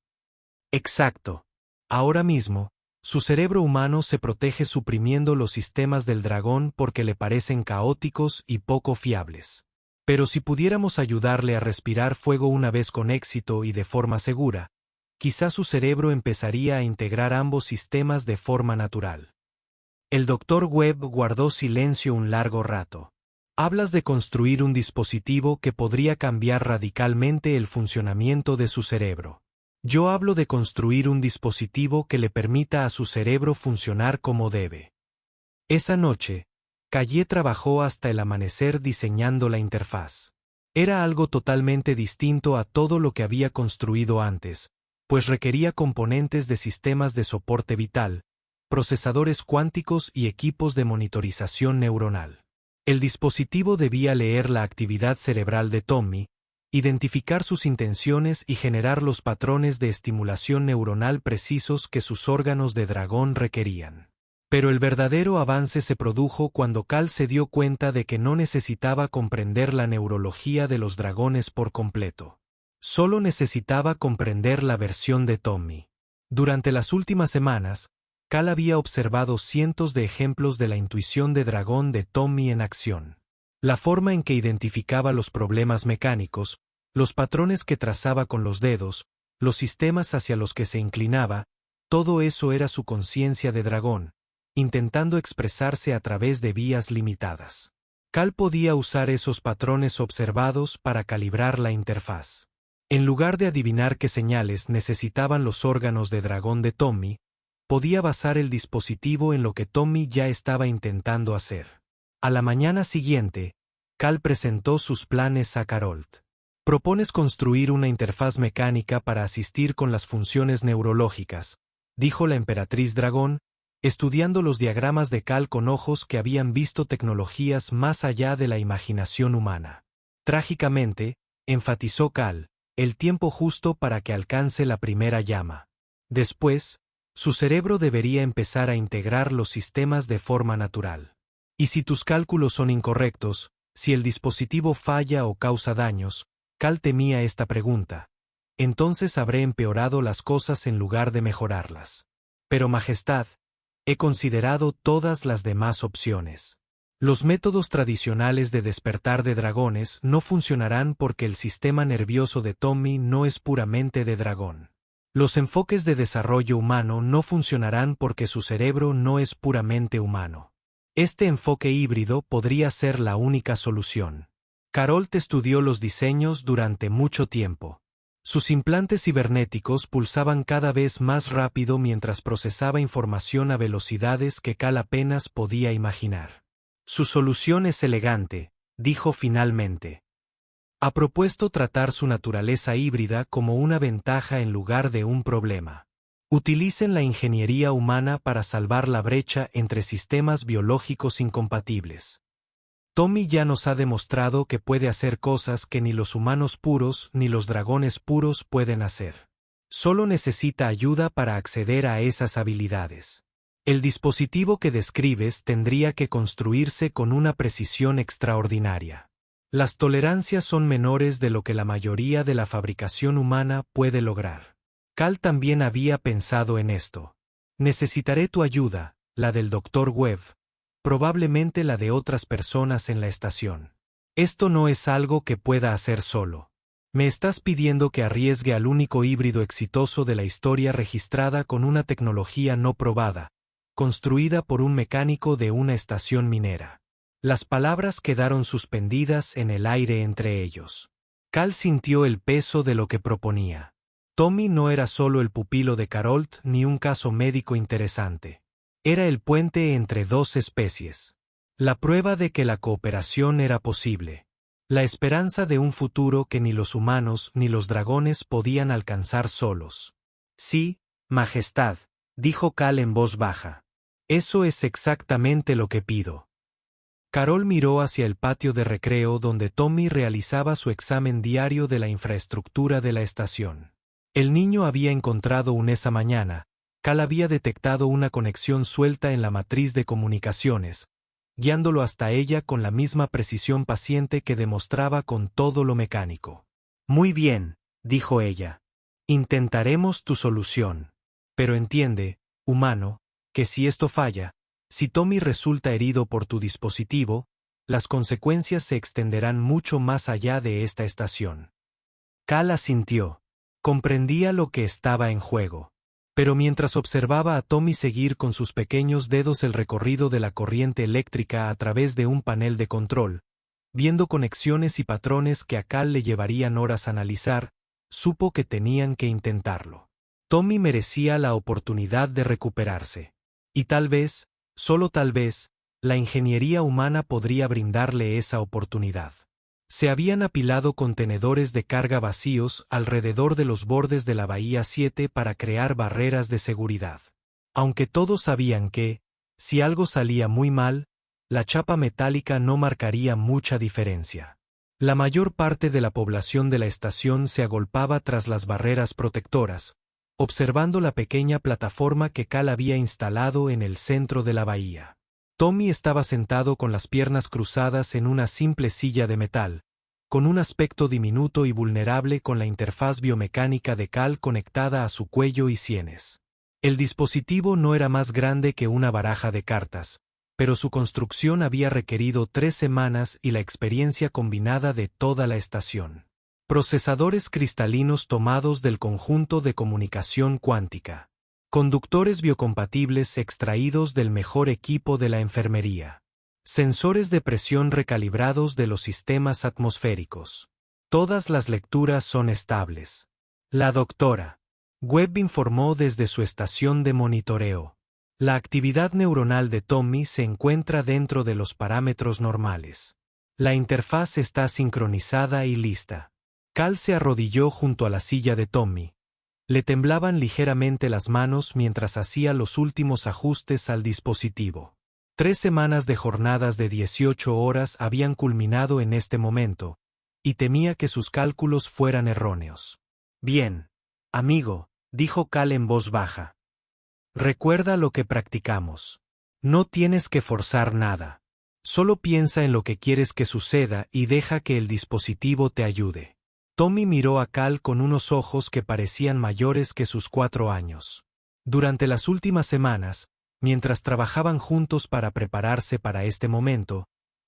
Speaker 1: Exacto. Ahora mismo, su cerebro humano se protege suprimiendo los sistemas del dragón porque le parecen caóticos y poco fiables. Pero si pudiéramos ayudarle a respirar fuego una vez con éxito y de forma segura, quizá su cerebro empezaría a integrar ambos sistemas de forma natural. El Dr. Webb guardó silencio un largo rato. Hablas de construir un dispositivo que podría cambiar radicalmente el funcionamiento de su cerebro. Yo hablo de construir un dispositivo que le permita a su cerebro funcionar como debe. Esa noche, Calle trabajó hasta el amanecer diseñando la interfaz. Era algo totalmente distinto a todo lo que había construido antes, pues requería componentes de sistemas de soporte vital, procesadores cuánticos y equipos de monitorización neuronal. El dispositivo debía leer la actividad cerebral de Tommy, identificar sus intenciones y generar los patrones de estimulación neuronal precisos que sus órganos de dragón requerían. Pero el verdadero avance se produjo cuando Cal se dio cuenta de que no necesitaba comprender la neurología de los dragones por completo. Solo necesitaba comprender la versión de Tommy. Durante las últimas semanas, Cal había observado cientos de ejemplos de la intuición de dragón de Tommy en acción. La forma en que identificaba los problemas mecánicos, los patrones que trazaba con los dedos, los sistemas hacia los que se inclinaba, todo eso era su conciencia de dragón, intentando expresarse a través de vías limitadas. Cal podía usar esos patrones observados para calibrar la interfaz. En lugar de adivinar qué señales necesitaban los órganos de dragón de Tommy, podía basar el dispositivo en lo que Tommy ya estaba intentando hacer. A la mañana siguiente, Cal presentó sus planes a Carolt. «Propones construir una interfaz mecánica para asistir con las funciones neurológicas», dijo la emperatriz dragón, estudiando los diagramas de Cal con ojos que habían visto tecnologías más allá de la imaginación humana. Trágicamente, enfatizó Cal, el tiempo justo para que alcance la primera llama. Después, su cerebro debería empezar a integrar los sistemas de forma natural. Y si tus cálculos son incorrectos, si el dispositivo falla o causa daños, Cal temía esta pregunta. Entonces habré empeorado las cosas en lugar de mejorarlas. Pero Majestad, he considerado todas las demás opciones. Los métodos tradicionales de despertar de dragones no funcionarán porque el sistema nervioso de Tommy no es puramente de dragón. Los enfoques de desarrollo humano no funcionarán porque su cerebro no es puramente humano. Este enfoque híbrido podría ser la única solución. Carolt estudió los diseños durante mucho tiempo. Sus implantes cibernéticos pulsaban cada vez más rápido mientras procesaba información a velocidades que Cal apenas podía imaginar. Su solución es elegante, dijo finalmente. Ha propuesto tratar su naturaleza híbrida como una ventaja en lugar de un problema. Utilicen la ingeniería humana para salvar la brecha entre sistemas biológicos incompatibles. Tommy ya nos ha demostrado que puede hacer cosas que ni los humanos puros ni los dragones puros pueden hacer. Solo necesita ayuda para acceder a esas habilidades. El dispositivo que describes tendría que construirse con una precisión extraordinaria. Las tolerancias son menores de lo que la mayoría de la fabricación humana puede lograr. Cal también había pensado en esto. Necesitaré tu ayuda, la del Dr. Webb, probablemente la de otras personas en la estación. Esto no es algo que pueda hacer solo. Me estás pidiendo que arriesgue al único híbrido exitoso de la historia registrada con una tecnología no probada, construida por un mecánico de una estación minera. Las palabras quedaron suspendidas en el aire entre ellos. Cal sintió el peso de lo que proponía. Tommy no era solo el pupilo de Carolt ni un caso médico interesante. Era el puente entre dos especies. La prueba de que la cooperación era posible. La esperanza de un futuro que ni los humanos ni los dragones podían alcanzar solos. Sí, Majestad, dijo Cal en voz baja. Eso es exactamente lo que pido. Carol miró hacia el patio de recreo donde Tommy realizaba su examen diario de la infraestructura de la estación. El niño había encontrado esa mañana. Cal había detectado una conexión suelta en la matriz de comunicaciones, guiándolo hasta ella con la misma precisión paciente que demostraba con todo lo mecánico. Muy bien, dijo ella. Intentaremos tu solución. Pero entiende, humano, que si esto falla, si Tommy resulta herido por tu dispositivo, las consecuencias se extenderán mucho más allá de esta estación. Cal asintió. Comprendía lo que estaba en juego. Pero mientras observaba a Tommy seguir con sus pequeños dedos el recorrido de la corriente eléctrica a través de un panel de control, viendo conexiones y patrones que a Cal le llevarían horas analizar, supo que tenían que intentarlo. Tommy merecía la oportunidad de recuperarse. Y tal vez, solo tal vez, la ingeniería humana podría brindarle esa oportunidad. Se habían apilado contenedores de carga vacíos alrededor de los bordes de la Bahía 7 para crear barreras de seguridad. Aunque todos sabían que, si algo salía muy mal, la chapa metálica no marcaría mucha diferencia. La mayor parte de la población de la estación se agolpaba tras las barreras protectoras, observando la pequeña plataforma que Cal había instalado en el centro de la bahía. Tommy estaba sentado con las piernas cruzadas en una simple silla de metal, con un aspecto diminuto y vulnerable con la interfaz biomecánica de Cal conectada a su cuello y sienes. El dispositivo no era más grande que una baraja de cartas, pero su construcción había requerido 3 semanas y la experiencia combinada de toda la estación. Procesadores cristalinos tomados del conjunto de comunicación cuántica. Conductores biocompatibles extraídos del mejor equipo de la enfermería. Sensores de presión recalibrados de los sistemas atmosféricos. Todas las lecturas son estables. La doctora Webb informó desde su estación de monitoreo. La actividad neuronal de Tommy se encuentra dentro de los parámetros normales. La interfaz está sincronizada y lista. Cal se arrodilló junto a la silla de Tommy. Le temblaban ligeramente las manos mientras hacía los últimos ajustes al dispositivo. 3 semanas de jornadas de 18 horas habían culminado en este momento, y temía que sus cálculos fueran erróneos. Bien, amigo, dijo Cal en voz baja. Recuerda lo que practicamos. No tienes que forzar nada. Solo piensa en lo que quieres que suceda y deja que el dispositivo te ayude. Tommy miró a Cal con unos ojos que parecían mayores que sus 4 años. Durante las últimas semanas, mientras trabajaban juntos para prepararse para este momento,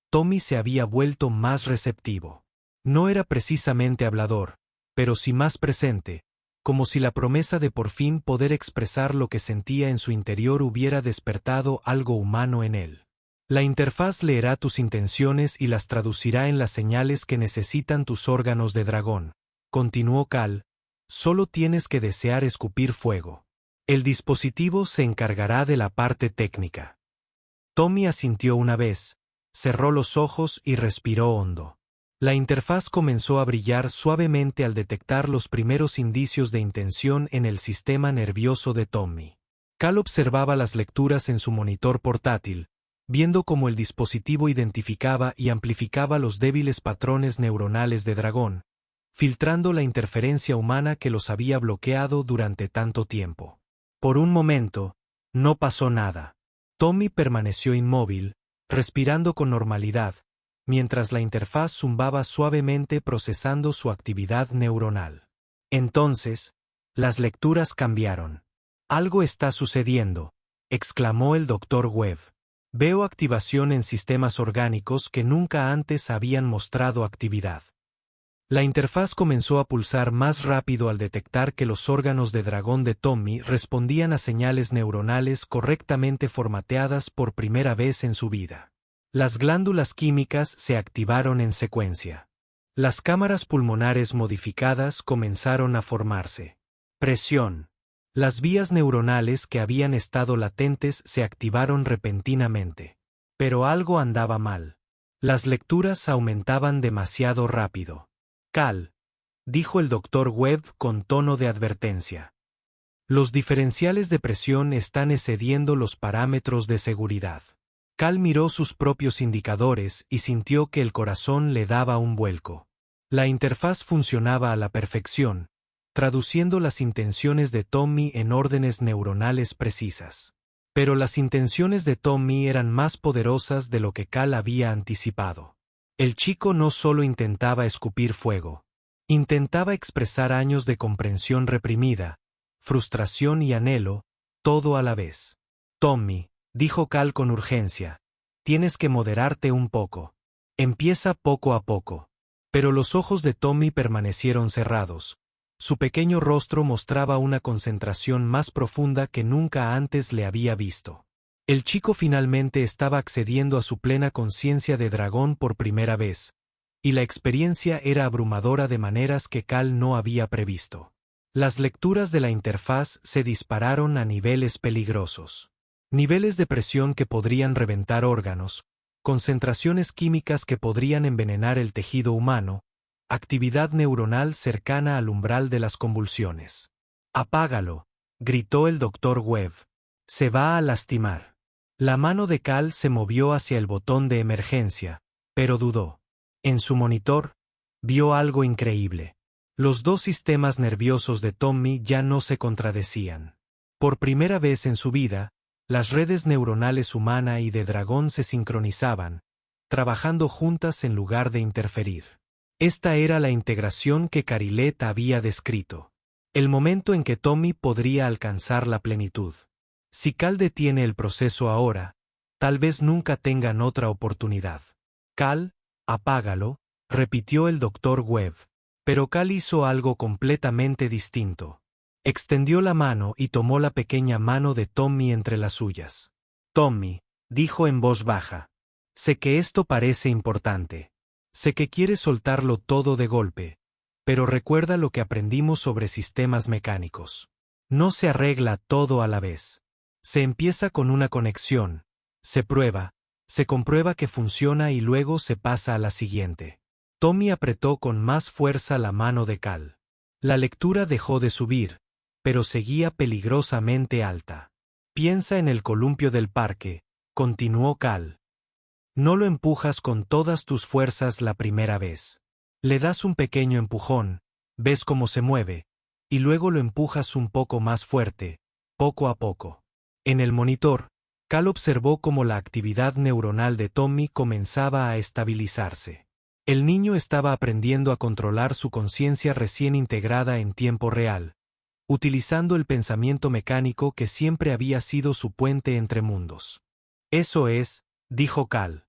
Speaker 1: Tommy se había vuelto más receptivo. No era precisamente hablador, pero sí más presente, como si la promesa de por fin poder expresar lo que sentía en su interior hubiera despertado algo humano en él. La interfaz leerá tus intenciones y las traducirá en las señales que necesitan tus órganos de dragón, continuó Cal. Solo tienes que desear escupir fuego. El dispositivo se encargará de la parte técnica. Tommy asintió una vez, cerró los ojos y respiró hondo. La interfaz comenzó a brillar suavemente al detectar los primeros indicios de intención en el sistema nervioso de Tommy. Cal observaba las lecturas en su monitor portátil, viendo cómo el dispositivo identificaba y amplificaba los débiles patrones neuronales de dragón, filtrando la interferencia humana que los había bloqueado durante tanto tiempo. Por un momento, no pasó nada. Tommy permaneció inmóvil, respirando con normalidad, mientras la interfaz zumbaba suavemente procesando su actividad neuronal. Entonces, las lecturas cambiaron. «Algo está sucediendo», exclamó el Dr. Webb. Veo activación en sistemas orgánicos que nunca antes habían mostrado actividad. La interfaz comenzó a pulsar más rápido al detectar que los órganos de dragón de Tommy respondían a señales neuronales correctamente formateadas por primera vez en su vida. Las glándulas químicas se activaron en secuencia. Las cámaras pulmonares modificadas comenzaron a formarse. Presión. Las vías neuronales que habían estado latentes se activaron repentinamente. Pero algo andaba mal. Las lecturas aumentaban demasiado rápido. Cal, dijo el Dr. Webb con tono de advertencia. Los diferenciales de presión están excediendo los parámetros de seguridad. Cal miró sus propios indicadores y sintió que el corazón le daba un vuelco. La interfaz funcionaba a la perfección, traduciendo las intenciones de Tommy en órdenes neuronales precisas. Pero las intenciones de Tommy eran más poderosas de lo que Cal había anticipado. El chico no solo intentaba escupir fuego. Intentaba expresar años de comprensión reprimida, frustración y anhelo, todo a la vez. Tommy, dijo Cal con urgencia, tienes que moderarte un poco. Empieza poco a poco. Pero los ojos de Tommy permanecieron cerrados. Su pequeño rostro mostraba una concentración más profunda que nunca antes le había visto. El chico finalmente estaba accediendo a su plena conciencia de dragón por primera vez, y la experiencia era abrumadora de maneras que Cal no había previsto. Las lecturas de la interfaz se dispararon a niveles peligrosos. Niveles de presión que podrían reventar órganos, concentraciones químicas que podrían envenenar el tejido humano, actividad neuronal cercana al umbral de las convulsiones. «Apágalo», gritó el Dr. Webb. «Se va a lastimar». La mano de Cal se movió hacia el botón de emergencia, pero dudó. En su monitor, vio algo increíble. Los dos sistemas nerviosos de Tommy ya no se contradecían. Por primera vez en su vida, las redes neuronales humana y de dragón se sincronizaban, trabajando juntas en lugar de interferir. Esta era la integración que Carilet había descrito. El momento en que Tommy podría alcanzar la plenitud. Si Cal detiene el proceso ahora, tal vez nunca tengan otra oportunidad. Cal, apágalo, repitió el Dr. Webb. Pero Cal hizo algo completamente distinto. Extendió la mano y tomó la pequeña mano de Tommy entre las suyas. Tommy, dijo en voz baja. Sé que esto parece importante. Sé que quieres soltarlo todo de golpe. Pero recuerda lo que aprendimos sobre sistemas mecánicos. No se arregla todo a la vez. Se empieza con una conexión, se prueba, se comprueba que funciona y luego se pasa a la siguiente. Tommy apretó con más fuerza la mano de Cal. La lectura dejó de subir, pero seguía peligrosamente alta. Piensa en el columpio del parque, continuó Cal. No lo empujas con todas tus fuerzas la primera vez. Le das un pequeño empujón, ves cómo se mueve, y luego lo empujas un poco más fuerte, poco a poco. En el monitor, Cal observó cómo la actividad neuronal de Tommy comenzaba a estabilizarse. El niño estaba aprendiendo a controlar su conciencia recién integrada en tiempo real, utilizando el pensamiento mecánico que siempre había sido su puente entre mundos. Eso es, dijo Cal.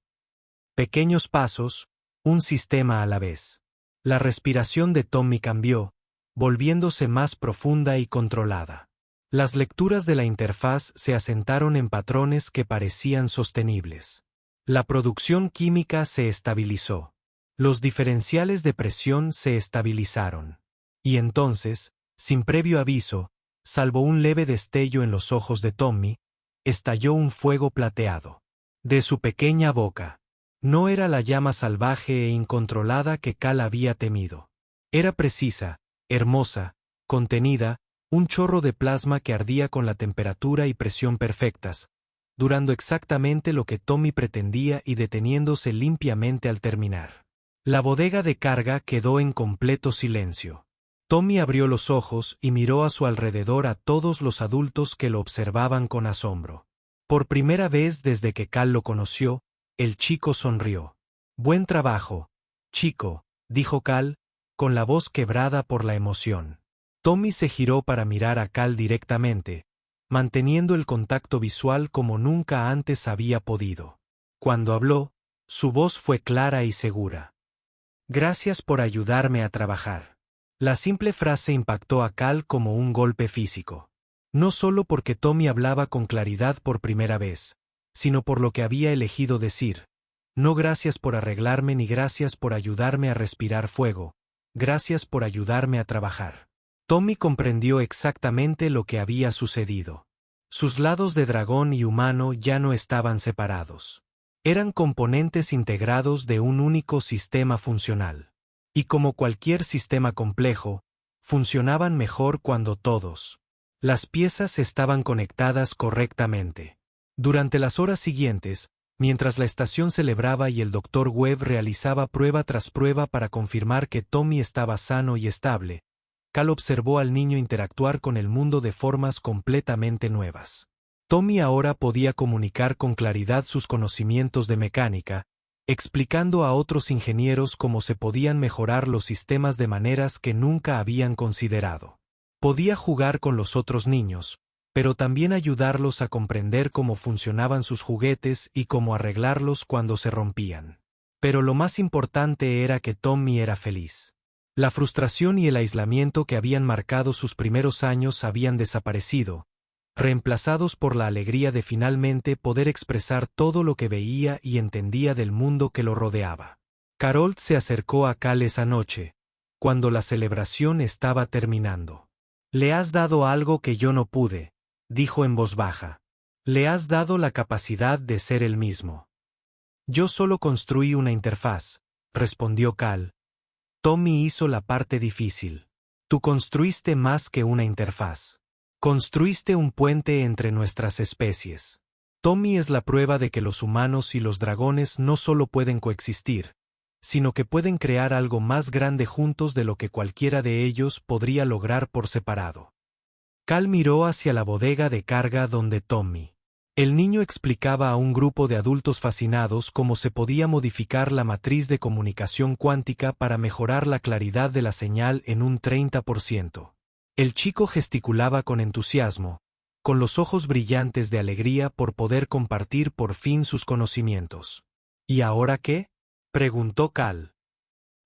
Speaker 1: Pequeños pasos, un sistema a la vez. La respiración de Tommy cambió, volviéndose más profunda y controlada. Las lecturas de la interfaz se asentaron en patrones que parecían sostenibles. La producción química se estabilizó. Los diferenciales de presión se estabilizaron. Y entonces, sin previo aviso, salvo un leve destello en los ojos de Tommy, estalló un fuego plateado. De su pequeña boca. No era la llama salvaje e incontrolada que Cal había temido. Era precisa, hermosa, contenida, un chorro de plasma que ardía con la temperatura y presión perfectas, durando exactamente lo que Tommy pretendía y deteniéndose limpiamente al terminar. La bodega de carga quedó en completo silencio. Tommy abrió los ojos y miró a su alrededor a todos los adultos que lo observaban con asombro. Por primera vez desde que Cal lo conoció, el chico sonrió. «Buen trabajo, chico», dijo Cal, con la voz quebrada por la emoción. Tommy se giró para mirar a Cal directamente, manteniendo el contacto visual como nunca antes había podido. Cuando habló, su voz fue clara y segura. Gracias por ayudarme a trabajar. La simple frase impactó a Cal como un golpe físico. No solo porque Tommy hablaba con claridad por primera vez, sino por lo que había elegido decir. No gracias por arreglarme ni gracias por ayudarme a respirar fuego, gracias por ayudarme a trabajar. Tommy comprendió exactamente lo que había sucedido. Sus lados de dragón y humano ya no estaban separados. Eran componentes integrados de un único sistema funcional. Y como cualquier sistema complejo, funcionaban mejor cuando todos las piezas estaban conectadas correctamente. Durante las horas siguientes, mientras la estación celebraba y el Dr. Webb realizaba prueba tras prueba para confirmar que Tommy estaba sano y estable, Cal observó al niño interactuar con el mundo de formas completamente nuevas. Tommy ahora podía comunicar con claridad sus conocimientos de mecánica, explicando a otros ingenieros cómo se podían mejorar los sistemas de maneras que nunca habían considerado. Podía jugar con los otros niños, pero también ayudarlos a comprender cómo funcionaban sus juguetes y cómo arreglarlos cuando se rompían. Pero lo más importante era que Tommy era feliz. La frustración y el aislamiento que habían marcado sus primeros años habían desaparecido, reemplazados por la alegría de finalmente poder expresar todo lo que veía y entendía del mundo que lo rodeaba. Carol se acercó a Cal esa noche, cuando la celebración estaba terminando. «Le has dado algo que yo no pude», dijo en voz baja. «Le has dado la capacidad de ser el mismo». «Yo solo construí una interfaz», respondió Cal. «Tommy hizo la parte difícil. Tú construiste más que una interfaz. Construiste un puente entre nuestras especies. Tommy es la prueba de que los humanos y los dragones no solo pueden coexistir, sino que pueden crear algo más grande juntos de lo que cualquiera de ellos podría lograr por separado». Cal miró hacia la bodega de carga donde Tommy. El niño explicaba a un grupo de adultos fascinados cómo se podía modificar la matriz de comunicación cuántica para mejorar la claridad de la señal en un 30%. El chico gesticulaba con entusiasmo, con los ojos brillantes de alegría por poder compartir por fin sus conocimientos. «¿Y ahora qué?», preguntó Cal.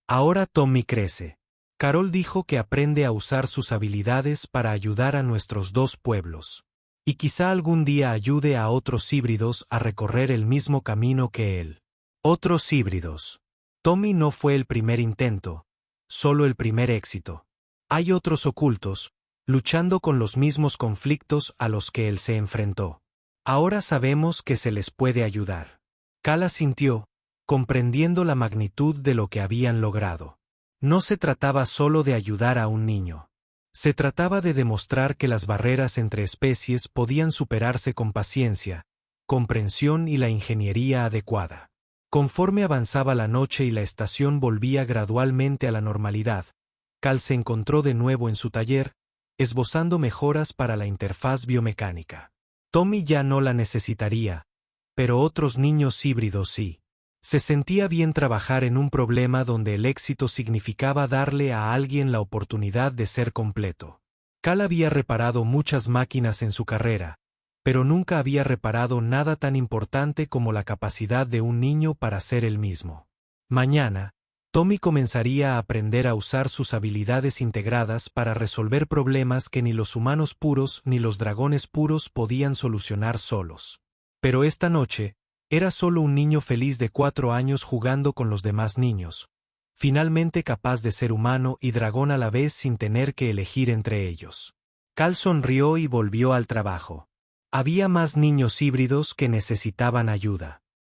Speaker 1: «Ahora Tommy crece». Carol dijo que aprende a usar sus habilidades para ayudar a nuestros dos pueblos. Y quizá algún día ayude a otros híbridos a recorrer el mismo camino que él. Otros híbridos. Tommy no fue el primer intento, solo el primer éxito. Hay otros ocultos, luchando con los mismos conflictos a los que él se enfrentó. Ahora sabemos que se les puede ayudar. Cal asintió, comprendiendo la magnitud de lo que habían logrado. No se trataba solo de ayudar a un niño. Se trataba de demostrar que las barreras entre especies podían superarse con paciencia, comprensión y la ingeniería adecuada. Conforme avanzaba la noche y la estación volvía gradualmente a la normalidad, Cal se encontró de nuevo en su taller, esbozando mejoras para la interfaz biomecánica. Tommy ya no la necesitaría, pero otros niños híbridos sí. Se sentía bien trabajar en un problema donde el éxito significaba darle a alguien la oportunidad de ser completo. Cal había reparado muchas máquinas en su carrera, pero nunca había reparado nada tan importante como la capacidad de un niño para ser el mismo. Mañana, Tommy comenzaría a aprender a usar sus habilidades integradas para resolver problemas que ni los humanos puros ni los dragones puros podían solucionar solos. Pero esta noche, era solo un niño feliz de 4 años jugando con los demás niños, finalmente capaz de ser humano y dragón a la vez sin tener que elegir entre ellos. Cal sonrió y volvió al trabajo. Había más niños híbridos que necesitaban ayuda.